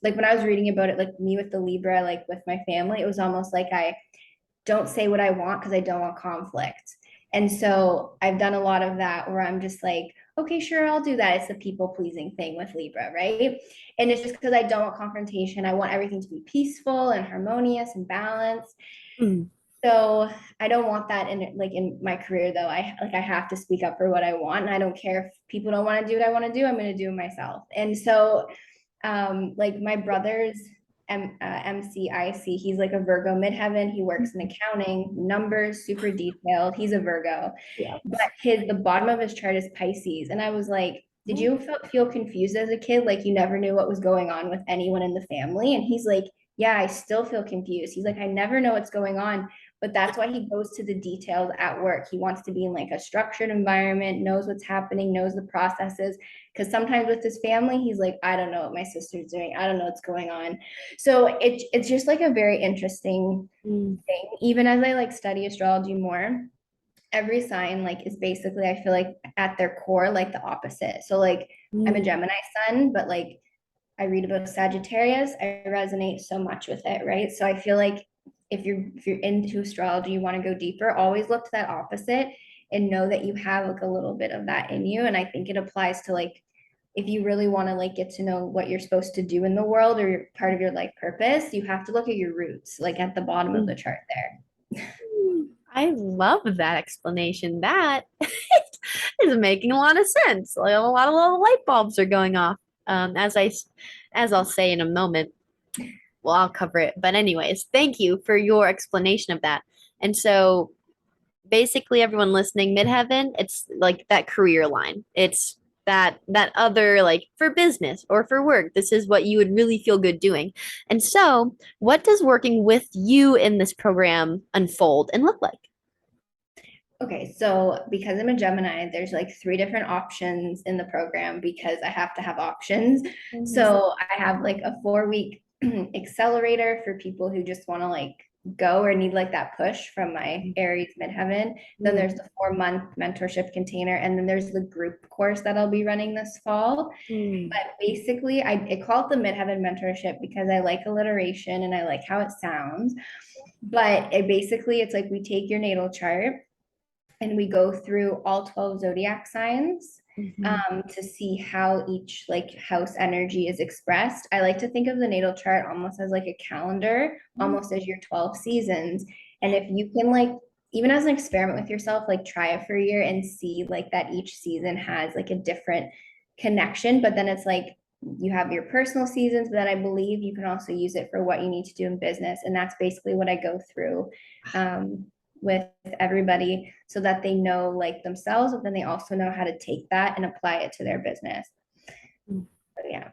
like when I was reading about it, like me with the Libra, like with my family, it was almost like I don't say what I want because I don't want conflict. And so I've done a lot of that where I'm just like, okay, sure, I'll do that. It's the people pleasing thing with Libra, right? And it's just because I don't want confrontation. I want everything to be peaceful and harmonious and balanced. Mm. So I don't want that in like in my career though. I have to speak up for what I want, and I don't care if people don't want to do what I want to do. I'm going to do it myself. And so like my brother's MCIC, he's like a Virgo midheaven. He works in accounting, numbers, super detailed. He's a Virgo, Yeah. but the bottom of his chart is Pisces. And I was like, did you feel confused as a kid? Like you never knew what was going on with anyone in the family? And he's like, yeah, I still feel confused. He's like, I never know what's going on. But that's why he goes to the details at work. He wants to be in like a structured environment, knows what's happening, knows the processes. Because sometimes with his family, he's like, I don't know what my sister's doing. I don't know what's going on. So it's just like a very interesting Mm. thing. Even as I like study astrology more, every sign like is basically I feel like at their core like the opposite. So like I'm a Mm. Gemini sun, but like I read about Sagittarius, I resonate so much with it, right? So I feel like if you're into astrology, you want to go deeper, always look to that opposite and know that you have like a little bit of that in you. And I think it applies to like if you really want to like get to know what you're supposed to do in the world or part of your life purpose, you have to look at your roots, like at the bottom of the Mm. chart there. I love that explanation. That is making a lot of sense. Like a lot of little light bulbs are going off. As I'll say in a moment. Well, I'll cover it. But anyways, thank you for your explanation of that. And so basically everyone listening, midheaven, it's like that career line. It's that other like for business or for work. This is what you would really feel good doing. And so, what does working with you in this program unfold and look like? Okay, so because I'm a Gemini, there's like three different options in the program because I have to have options. Mhm. So I have like a 4 week accelerator for people who just want to like go or need like that push from my Aries midheaven. Then there's the 4 month mentorship container, and then there's the group course that I'll be running this fall. Mm. But basically, I call it the midheaven mentorship because I like alliteration and I like how it sounds. But it's like we take your natal chart and we go through all 12 zodiac signs Mhm. to see how each like house energy is expressed. I like to think of the natal chart almost as like a calendar, Mhm. almost as your 12 seasons. And if you can like even as an experiment with yourself, like try it for a year and see like that each season has like a different connection, but then it's like you have your personal seasons, but then I believe you can also use it for what you need to do in business. And that's basically what I go through with everybody so that they know like themselves, but then they also know how to take that and apply it to their business. So, yeah.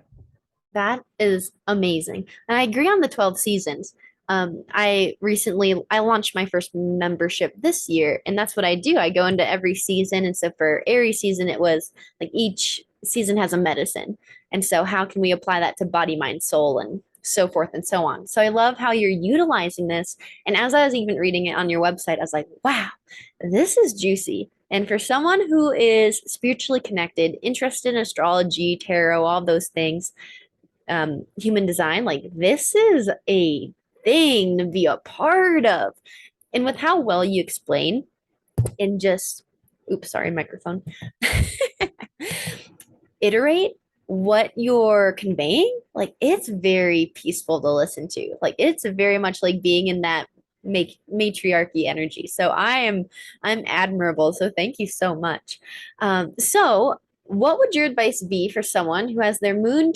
That is amazing. And I agree on the 12 seasons. I launched my first membership this year, and that's what I do. I go into every season. And so for Aries season, it was like each season has a medicine. And so how can we apply that to body, mind, soul, and so forth and so on. So I love how you're utilizing this. And as I was even reading it on your website, I was like, wow, this is juicy. And for someone who is spiritually connected, interested in astrology, tarot, all those things, human design, like this is a thing to be a part of. And with how well you explain and just, oops, sorry, microphone, iterate what you're conveying, like it's very peaceful to listen to. Like it's very much like being in that matriarchy energy. So I'm admirable. So thank you so much. So what would your advice be for someone who has their moon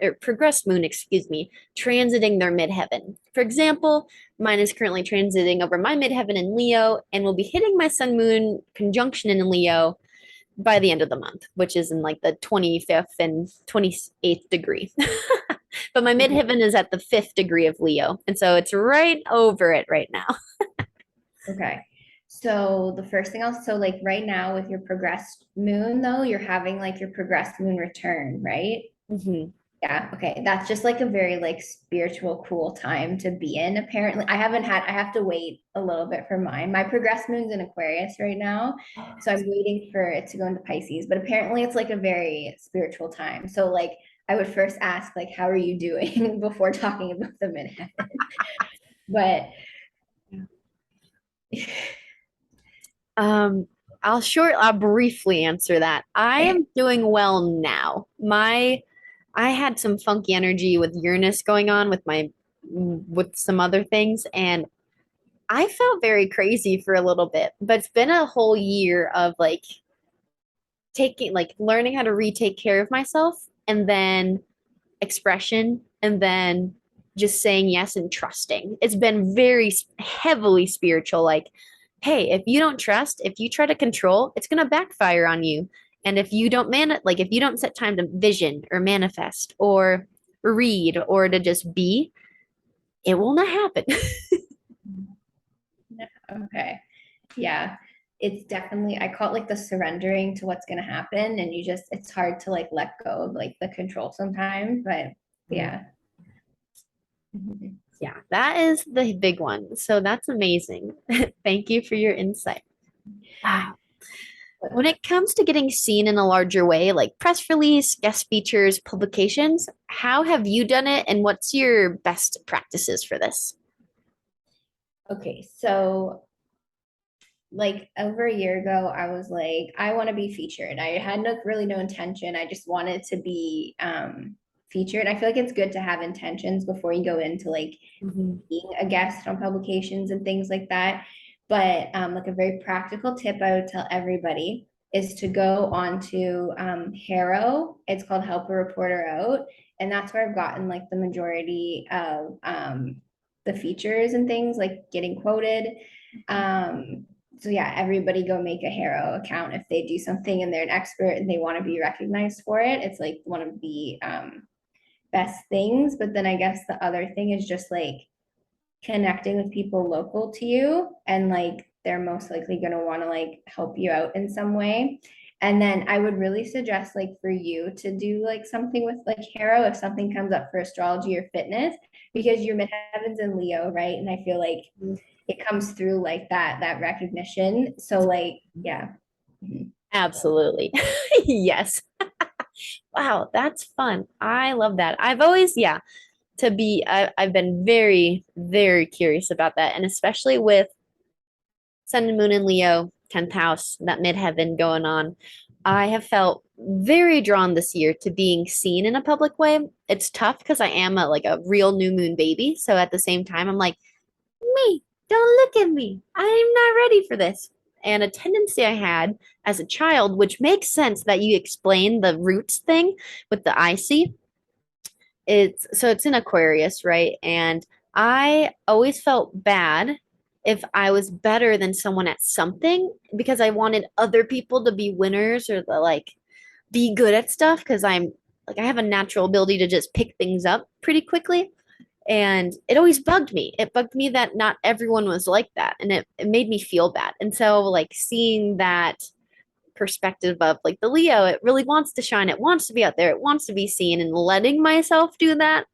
or progressed moon, excuse me, transiting their midheaven? For example, mine is currently transiting over my midheaven in Leo and will be hitting my sun moon conjunction in Leo by the end of the month, which is in like the 25th and 28th degree. But my Mhm. midheaven is at the 5th degree of Leo. And so it's right over it right now. Okay. So the first thing so like right now with your progressed moon though, you're having like your progressed moon return, right? Mhm. Yeah, okay. That's just like a very like spiritual, cool time to be in. Apparently, I have to wait a little bit for mine. My progressed moon's in Aquarius right now. So I'm waiting for it to go into Pisces. But apparently it's like a very spiritual time. So like I would first ask, like, how are you doing before talking about the midheaven? But Um, I'll briefly answer that. I am doing well now. I had some funky energy with Uranus going on with some other things, and I felt very crazy for a little bit, but it's been a whole year of like learning how to retake care of myself and then expression and then just saying yes and trusting. It's been very heavily spiritual. Like, hey, if you don't trust, if you try to control, it's going to backfire on you. And if you don't if you don't set time to vision or manifest or read or to just be, it will not happen. okay. Yeah. It's definitely, I call it like the surrendering to what's going to happen. And it's hard to like let go of like the control sometimes. But yeah. Mhm. Yeah, that is the big one. So that's amazing. Thank you for your insight. Wow. When it comes to getting seen in a larger way, like press release, guest features, publications, how have you done it and what's your best practices for this? Okay. So like over a year ago, I was like, I want to be featured. I had really no intention. I just wanted to be featured. I feel like it's good to have intentions before you go into like Mhm. being a guest on publications and things like that. But like a very practical tip I would tell everybody is to go on to Harrow. It's called Help a Reporter Out. And that's where I've gotten like the majority of the features and things like getting quoted. So yeah, everybody go make a Harrow account if they do something and they're an expert and they want to be recognized for it. It's like one of the best things. But then I guess the other thing is just like connecting with people local to you and like they're most likely going to want to like help you out in some way. And then I would really suggest like for you to do like something with like Harrow if something comes up for astrology or fitness because your midheaven's in Leo, right? And I feel like it comes through like that recognition. So like yeah. Mhm. Absolutely. Yes. Wow, that's fun. I love that. Yeah, I've been very, very curious about that. And especially with Sun and Moon in Leo, 10th house, that midheaven going on. I have felt very drawn this year to being seen in a public way. It's tough because I am like a real new moon baby. So at the same time, I'm like, me, don't look at me. I'm not ready for this. And a tendency I had as a child, which makes sense that you explain the roots thing with the IC. It's in Aquarius, right? And I always felt bad if I was better than someone at something because I wanted other people to be winners or like be good at stuff because I'm like I have a natural ability to just pick things up pretty quickly. And it always bugged me. It bugged me that not everyone was like that. And it made me feel bad. And so, like, seeing that perspective of like the Leo, it really wants to shine. It wants to be out there. It wants to be seen. And letting myself do that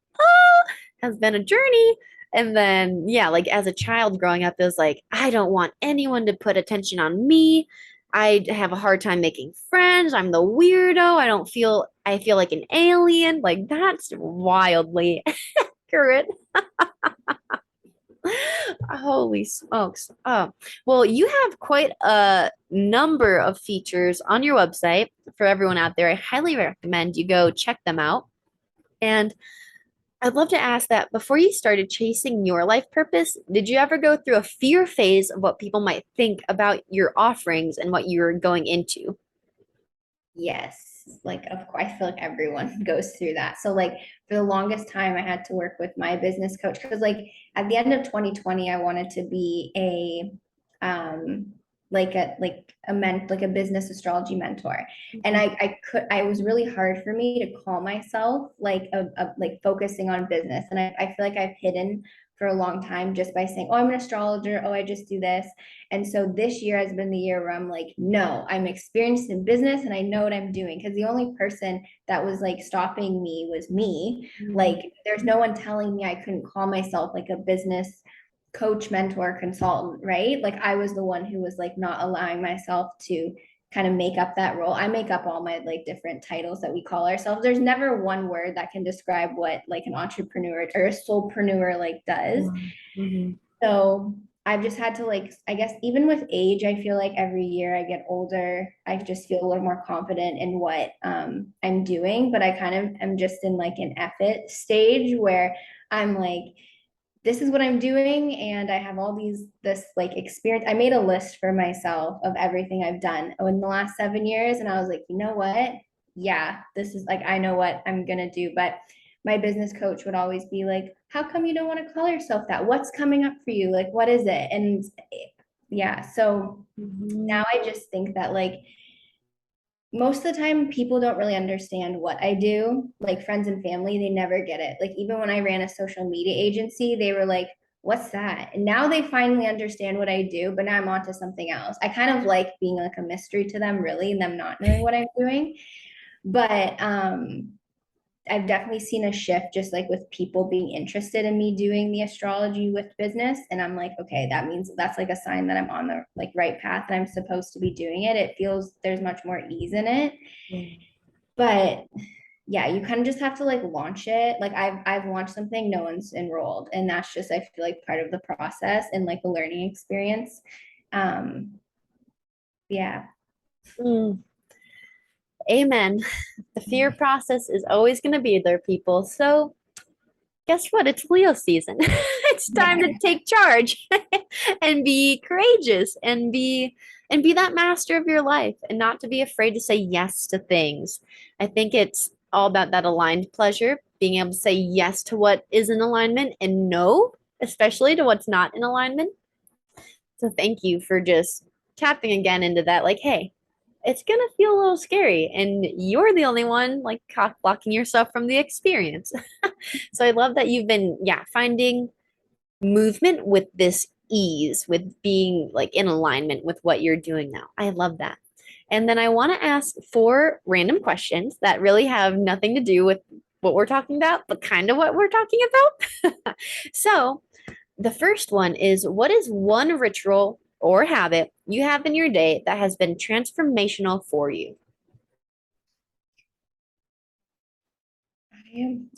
has been a journey. And then, yeah, like as a child growing up, it was like, I don't want anyone to put attention on me. I have a hard time making friends. I'm the weirdo. I feel like an alien. Like that's wildly accurate. Holy smokes. Oh, well, you have quite a number of features on your website for everyone out there. I highly recommend you go check them out. And I'd love to ask that before you started chasing your life purpose, did you ever go through a fear phase of what people might think about your offerings and what you're going into? Yes, like of course, I feel like everyone goes through that. So like for the longest time, I had to work with my business coach because like at the end of 2020, I wanted to be like a business astrology mentor, and Mhm. I was really hard for me to call myself like focusing on business, and I feel like I've hidden for a long time just by saying, oh, I'm an astrologer, oh, I just do this. And so this year has been the year where I'm like, no, I'm experienced in business and I know what I'm doing. Because the only person that was like stopping me was me. Like, there's no one telling me I couldn't call myself like a business coach, mentor, consultant, right? Like, I was the one who was like not allowing myself to kind of make up that role. I make up all my like different titles that we call ourselves. There's never one word that can describe what like an entrepreneur or a soulpreneur like does. Mhm. So I've just had to like, I guess even with age, I feel like every year I get older, I just feel a little more confident in what I'm doing. But I kind of am just in like an effort stage where I'm like, this is what I'm doing, and I have all this like experience. I made a list for myself of everything I've done in the last 7 years, and I was like, you know what? Yeah, this is like I know what I'm gonna do. But my business coach would always be like, how come you don't want to call yourself that? What's coming up for you? Like, what is it? And yeah, so Mhm. now I just think that like most of the time people don't really understand what I do. Like friends and family, they never get it. Like even when I ran a social media agency, they were like, what's that? And now they finally understand what I do, but now I'm on to something else. I kind of like being like a mystery to them, really, and them not knowing what I'm doing. But I've definitely seen a shift just like with people being interested in me doing the astrology with business. And I'm like, okay, that means that's like a sign that I'm on the like right path and I'm supposed to be doing it. It feels there's much more ease in it. But yeah, you kind of just have to like launch it. Like I've launched something, no one's enrolled. And that's just I feel like part of the process and like the learning experience. Um yeah. Mm. Amen. The fear process is always going to be there, people. So, guess what? It's Leo season. It's time to Yeah. take charge and be courageous and be that master of your life and not to be afraid to say yes to things. I think it's all about that aligned pleasure, being able to say yes to what is in alignment and no, especially to what's not in alignment. So thank you for just tapping again into that like, hey, it's gonna feel a little scary and you're the only one like cock blocking yourself from the experience. So I love that you've been, yeah, finding movement with this ease, with being like in alignment with what you're doing now. I love that. And then I want to ask four random questions that really have nothing to do with what we're talking about, but kind of what we're talking about. So the first one is, what is one ritual or habit you have in your day that has been transformational for you?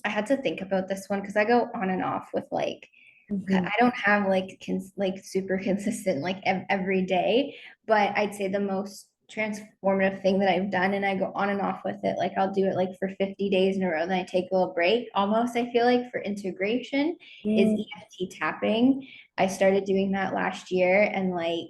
I had to think about this one because I go on and off with like I Mhm. don't have like super consistent like every day, but I'd say the most transformative thing that I've done, and I go on and off with it. Like I'll do it like for 50 days in a row, then I take a little break. Almost, I feel like for integration is Mm, EFT tapping. I started doing that last year, and like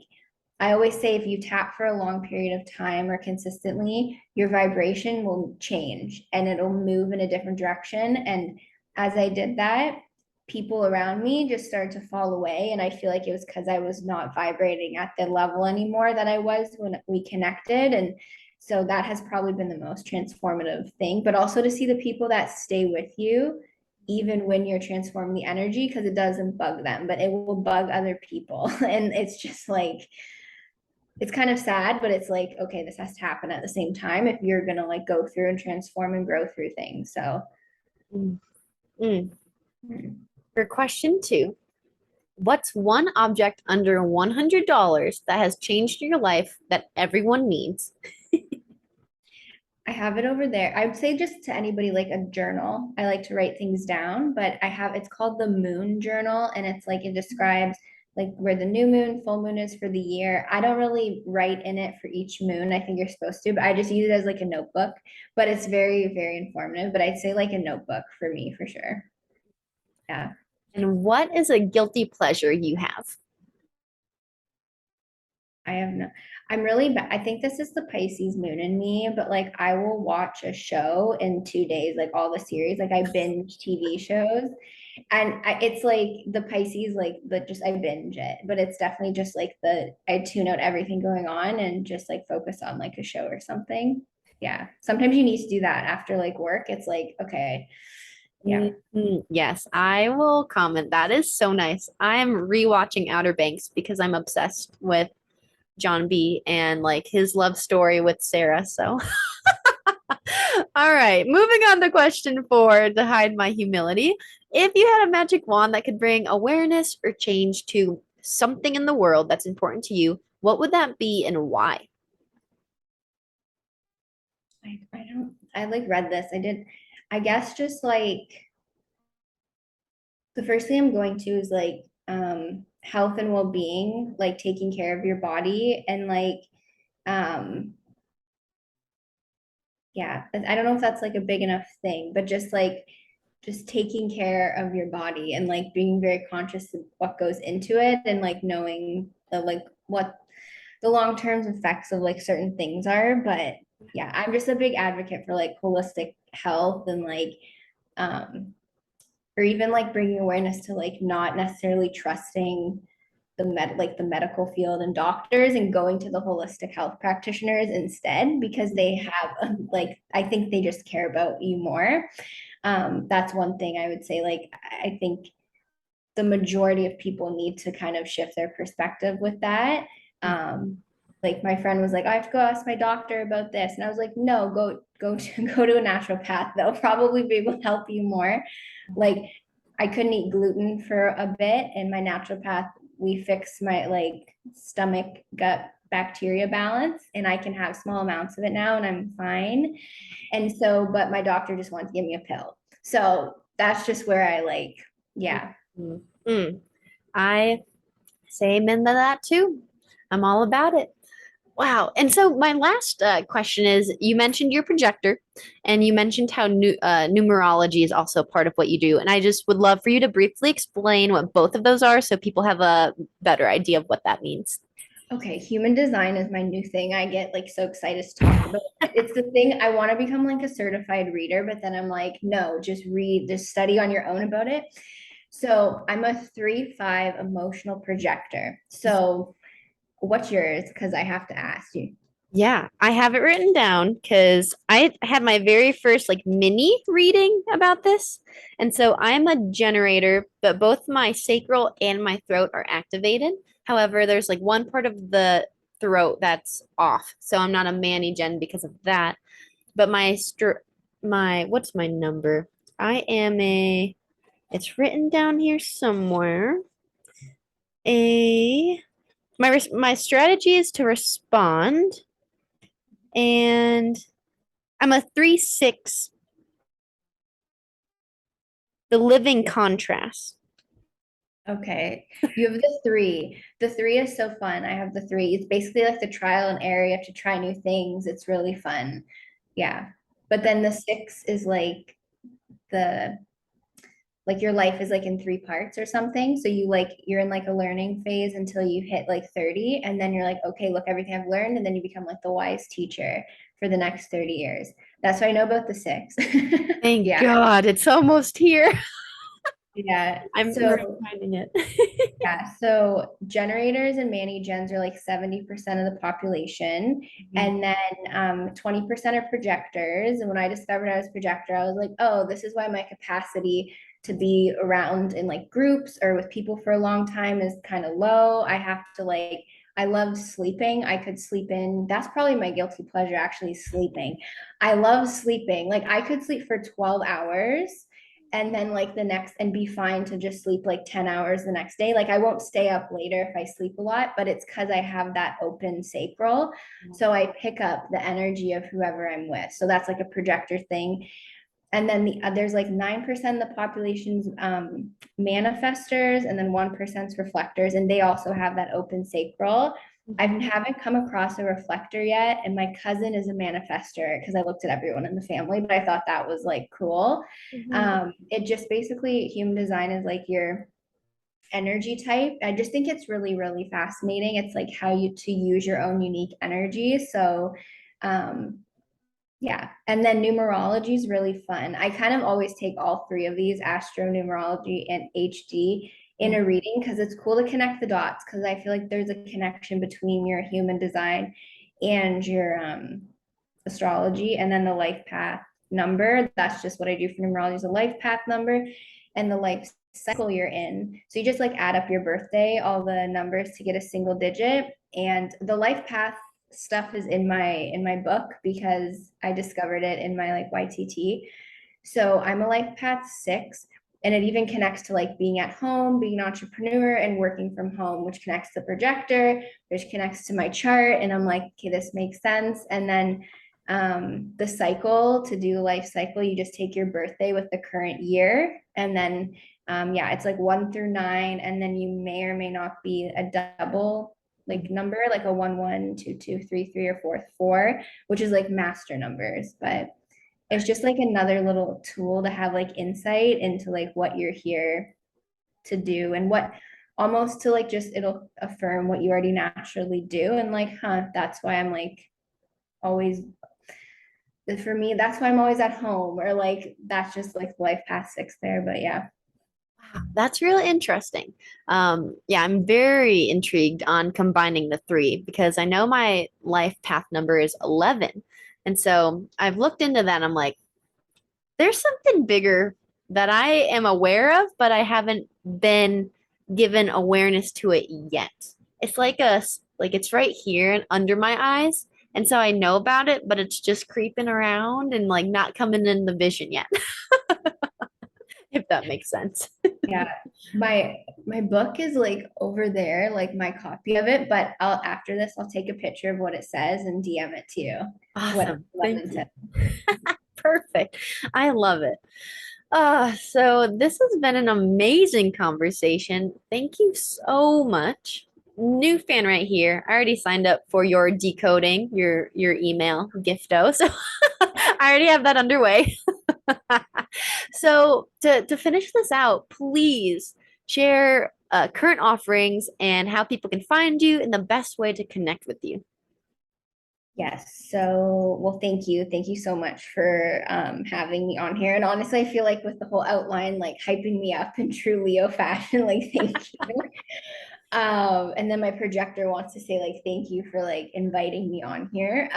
I always say, if you tap for a long period of time or consistently, your vibration will change and it'll move in a different direction. And as I did that, people around me just started to fall away. And I feel like it was because I was not vibrating at the level anymore that I was when we connected. And So that has probably been the most transformative thing, but also to see the people that stay with you even when you're transforming the energy, because it doesn't bug them, but it will bug other people. And it's just like, it's kind of sad, but it's like, okay, this has to happen at the same time if you're gonna like go through and transform and grow through things. So Mm. Mm. mm. For question two, what's one object under $100 that has changed your life that everyone needs? I have it over there. I would say just to anybody like a journal. I like to write things down, but I have it's called the Moon Journal, and it's like it describes like where the new moon, full moon is for the year. I don't really write in it for each moon. I think you're supposed to, but I just use it as like a notebook. But it's very, very informative. But I'd say like a notebook for me for sure. Yeah. And what is a guilty pleasure you have? I have no, I'm really bad. I think this is the Pisces moon in me, but like I will watch a show in 2 days, like all the series. Like I binge TV shows, and it's like the Pisces, like the just I binge it, but it's definitely just like I tune out everything going on and just like focus on like a show or something. Yeah. Sometimes you need to do that after like work. It's like, okay, yeah. Yes, I will comment. That is so nice. I'm rewatching Outer Banks because I'm obsessed with John B and like his love story with Sarah. So, all right, moving on to question four to hide my humility. If you had a magic wand that could bring awareness or change to something in the world that's important to you, what would that be and why? I don't I like read this. I did I guess just like the first thing I'm going to is like health and well-being, like taking care of your body and like um yeah, I don't know if that's like a big enough thing, but just taking care of your body and like being very conscious of what goes into it and like knowing the like what the long-term effects of like certain things are. But yeah, I'm just a big advocate for like holistic health and like um or even like bringing awareness to like not necessarily trusting the medical field and doctors and going to the holistic health practitioners instead because they have like I think they just care about you more. That's one thing I would say. Like I think the majority of people need to kind of shift their perspective with that. Like my friend was like, I have to go ask my doctor about this, and I was like, no, go to a naturopath. They'll probably be able to help you more. Like I couldn't eat gluten for a bit, and my naturopath we fixed my like stomach gut bacteria balance, and I can have small amounts of it now, and I'm fine. And so, but my doctor just wanted to give me a pill. So that's just where I like, yeah. Mm, mm. I say amen to that too. I'm all about it. Wow. And so my last question is you mentioned your projector and you mentioned how numerology is also part of what you do. And I just would love for you to briefly explain what both of those are so people have a better idea of what that means. Okay, human design is my new thing. I get like so excited to talk about it. It's the thing I want to become like a certified reader, but then I'm like, no, just read, just study on your own about it. So I'm a 3/5 emotional projector. So what's yours? Because I have to ask you. Yeah, I have it written down because I had my very first like mini reading about this. And so I'm a generator, but both my sacral and my throat are activated. However, there's like one part of the throat that's off. So I'm not a Manny Gen because of that. But my what's my number? I am a it's written down here somewhere. A my strategy is to respond and I'm a 3/6, the living contrast. Okay. You have the three. The three is so fun. I have the three. It's basically like the trial and error. You have to try new things. It's really fun. Yeah. But then the six is the like your life is like in three parts or something. So you're in like a learning phase until you hit like 30. And then you're like, okay, look, everything I've learned. And then you become like the wise teacher for the next 30 years. That's what I know about the six. Thank Yeah. God, it's almost here. Yeah. I'm So finding it. yeah, so generators and mani-gens are like 70% of the population. Mhm. And then 20% are projectors. And when I discovered I was a projector, I was like, oh, this is why my capacity to be around in like groups or with people for a long time is kind of low. I have to like, I loved sleeping. I could sleep in, that's probably my guilty pleasure, actually sleeping. I love sleeping. Like I could sleep for 12 hours and then like the next and be fine to just sleep like 10 hours the next day. Like I won't stay up later if I sleep a lot, but it's because I have that open sacral. So I pick up the energy of whoever I'm with. So that's like a projector thing. And then there's like 9% of the population's manifestors, and then 1%'s reflectors, and they also have that open sacral. I Mhm. haven't come across a reflector yet, and my cousin is a manifester because I looked at everyone in the family, but I thought that was like cool. Mhm. It just basically human design is like your energy type. I just think it's really, really fascinating. It's like how you to use your own unique energy. So um, yeah. And then numerology is really fun. I kind of always take all three of these, astro, numerology, and HD, in a reading because it's cool to connect the dots because I feel like there's a connection between your human design and your astrology. And then the life path number. That's just what I do for numerology is a life path number and the life cycle you're in. So you just like add up your birthday, all the numbers to get a single digit. And the life path stuff is in my book because I discovered it in my like YTT. So I'm a life path 6, and it even connects to like being at home, being an entrepreneur, and working from home, which connects to the projector, which connects to my chart. And I'm like, okay, this makes sense. And then the cycle to do the life cycle, you just take your birthday with the current year, and then yeah, it's like 1 through 9, and then you may or may not be a double like number, like a 1 1 2 2 3 3 or 4 4, which is like master numbers. But it's just like another little tool to have like insight into like what you're here to do and what almost to like just it'll affirm what you already naturally do and like that's why I'm like always for me that's why I'm always at home or like that's just like life past 6 there but yeah. Wow, that's really interesting. Yeah, I'm very intrigued on combining the three because I know my life path number is 11. And so I've looked into that. And I'm like, there's something bigger that I am aware of, but I haven't been given awareness to it yet. It's like like it's right here and under my eyes. And so I know about it, but it's just creeping around and like not coming in the vision yet, if that makes sense. Yeah, my book is like over there, like my copy of it, but I'll after this I'll take a picture of what it says and DM it to you. What Awesome. Thank 11 you. says. Perfect. I love it. So this has been an amazing conversation. Thank you so much. New fan right here. I already signed up for your decoding, your email gifto. So I already have that underway. So to finish this out, please share current offerings and how people can find you and the best way to connect with you. Yes. So, well, thank you. Thank you so much for having me on here. And honestly, I feel like with the whole outline, like hyping me up in true Leo fashion, like thank you. And then my projector wants to say like thank you for like inviting me on here.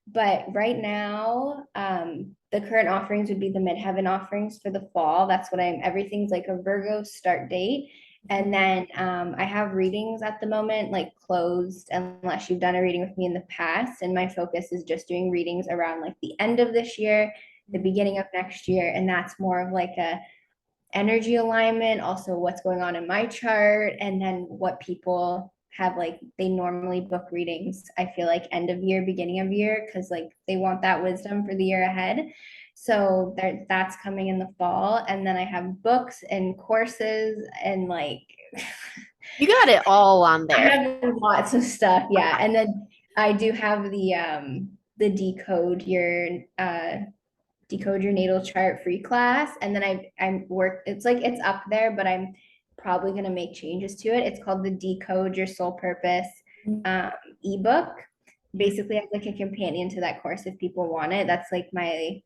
But right now, the current offerings would be the midheaven offerings for the fall. That's what everything's like a Virgo start date. And then I have readings at the moment, like closed, unless you've done a reading with me in the past. And my focus is just doing readings around like the end of this year, the beginning of next year. And that's more of like a energy alignment, also what's going on in my chart, and then what people have like they normally book readings. I feel like end of year, beginning of year, because like they want that wisdom for the year ahead. So that's coming in the fall. And then I have books and courses and like You got it all on I there. have lots of stuff. Yeah. And then I do have the decode your natal chart free class, and then I'm work it's like it's up there but I'm probably going to make changes to it. It's called the Decode Your Soul Purpose um, ebook, Yeah. basically as like a companion to that course if people want it. That's like my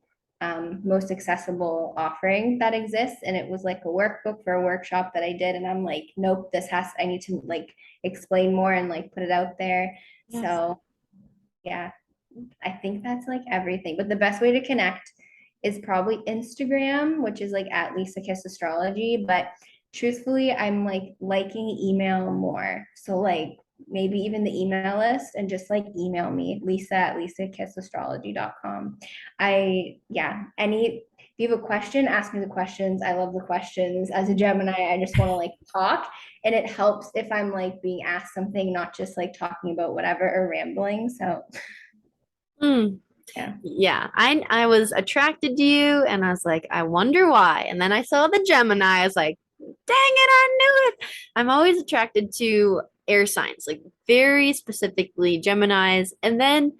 most accessible offering that exists. And it was like a workbook for a workshop that I did. And I'm like, nope, I need to like explain more and like put it out there. Yes. So yeah, I think that's like everything. But the best way to connect is probably Instagram, which is like at Lisa Kiss Astrology. But truthfully, I'm like liking email more. So like maybe even the email list and just like email me, Lisa at lisakissastrology.com. If you have a question, ask me the questions. I love the questions. As a Gemini, I just want to like talk. And it helps if I'm like being asked something, not just like talking about whatever or rambling. So Mm. yeah. Yeah, I was attracted to you and I was like, I wonder why. And then I saw the Gemini. I was like, dang it, I knew it. I'm always attracted to air signs, like very specifically Geminis, and then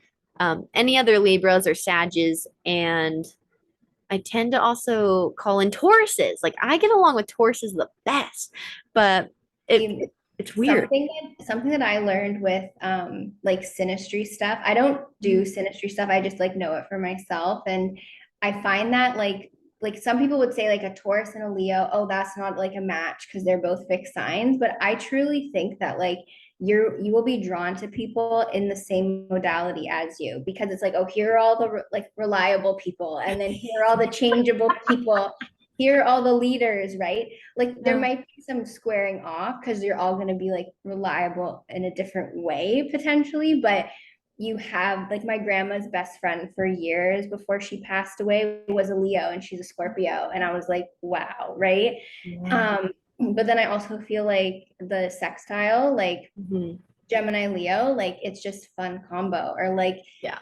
any other Libras or Sages. And I tend to also call in Tauruses. Like I get along with Tauruses the best, but it's weird. Something that I learned with like synastry stuff. I don't do synastry stuff. I just like know it for myself. And I find that like some people would say like a Taurus and a Leo, oh, that's not like a match because they're both fixed signs. But I truly think that like you will be drawn to people in the same modality as you because it's like, oh, here are all the like reliable people, and then here are all the changeable people. Here are all the leaders, right? Like there Yeah. might be some squaring off because you're all going to be like reliable in a different way potentially, but you have like my grandma's best friend for years before she passed away was a Leo and she's a Scorpio, and I was like, wow, right? Yeah. um but then I also feel like the sextile, like Mhm. Gemini Leo, like it's just fun combo. Or like Yeah.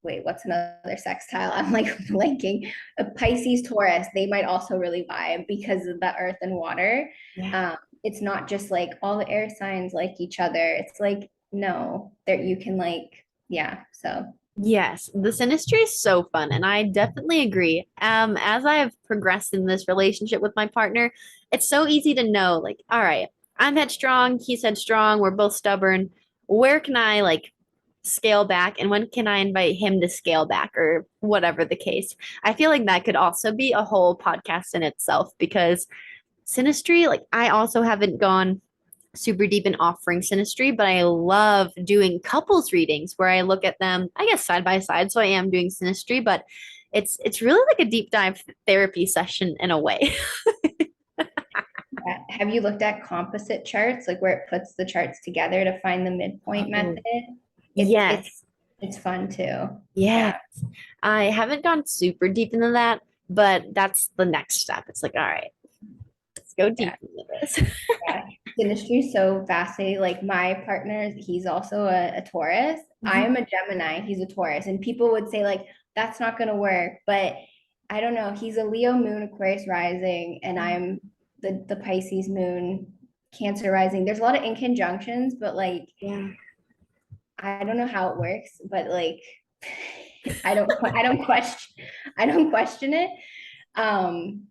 wait, what's another sextile? I'm like blanking. A Pisces Taurus, they might also really vibe because of the earth and water. Yeah. It's not just like all the air signs like each other. It's like, no, that you can like, yeah. So Yes, the synastry is so fun, and I definitely agree. As I have progressed in this relationship with my partner, it's so easy to know, like, all right, I'm headstrong, he's headstrong, we're both stubborn. Where can I like scale back, and when can I invite him to scale back, or whatever the case? I feel like that could also be a whole podcast in itself because synastry, like, I also haven't gone super deep in offering synastry, but I love doing couples readings where I look at them, I guess side by side. So I am doing synastry, but it's really like a deep dive therapy session in a way. yeah. Have you looked at composite charts, like where it puts the charts together to find the midpoint Oh, method? It's it's yes. it's fun too. Yeah. Yeah. I haven't gone super deep into that, but that's the next step. It's like, all right, let's go Yeah. deep into this. Yeah, industry is so fascinating. Like my partner, he's also a Taurus. I Mhm. am a Gemini. He's a Taurus, and people would say like that's not going to work. But I don't know. He's a Leo moon, Aquarius rising, and I'm the Pisces moon, Cancer rising. There's a lot of inconjunctions, but like Yeah. I don't know how it works. But like I don't question it. Um,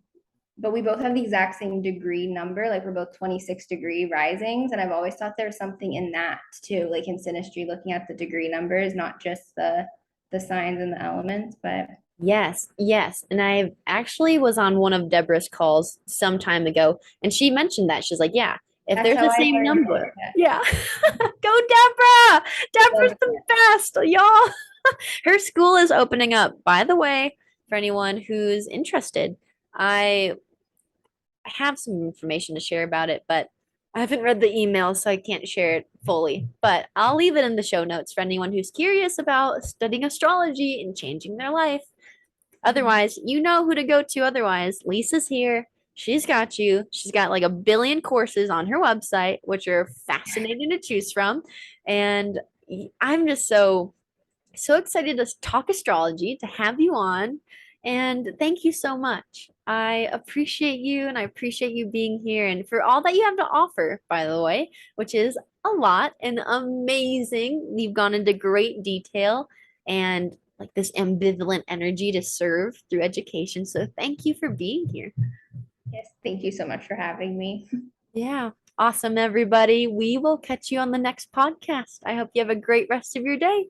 but we both have the exact same degree number. Like we're both 26-degree risings. And I've always thought there's something in that too, like in synastry, looking at the degree numbers, not just the signs and the elements, but Yes, yes. And I actually was on one of Deborah's calls some time ago, and she mentioned that. She's like, yeah, if that's there's how the I same learned number. it. Yeah. Go Deborah. Deborah's So, the best, y'all. Her school is opening up, by the way, for anyone who's interested. I have some information to share about it, but I haven't read the email, so I can't share it fully. But I'll leave it in the show notes for anyone who's curious about studying astrology and changing their life. Otherwise, you know who to go to. Otherwise, Lisa's here. She's got you. She's got like a billion courses on her website, which are fascinating to choose from. And I'm just so excited to talk astrology, to have you on. And thank you so much. I appreciate you and I appreciate you being here and for all that you have to offer, by the way, which is a lot and amazing. You've gone into great detail and like this ambivalent energy to serve through education. So thank you for being here. yes, thank you so much for having me. Yeah. Awesome, everybody. We will catch you on the next podcast. I hope you have a great rest of your day.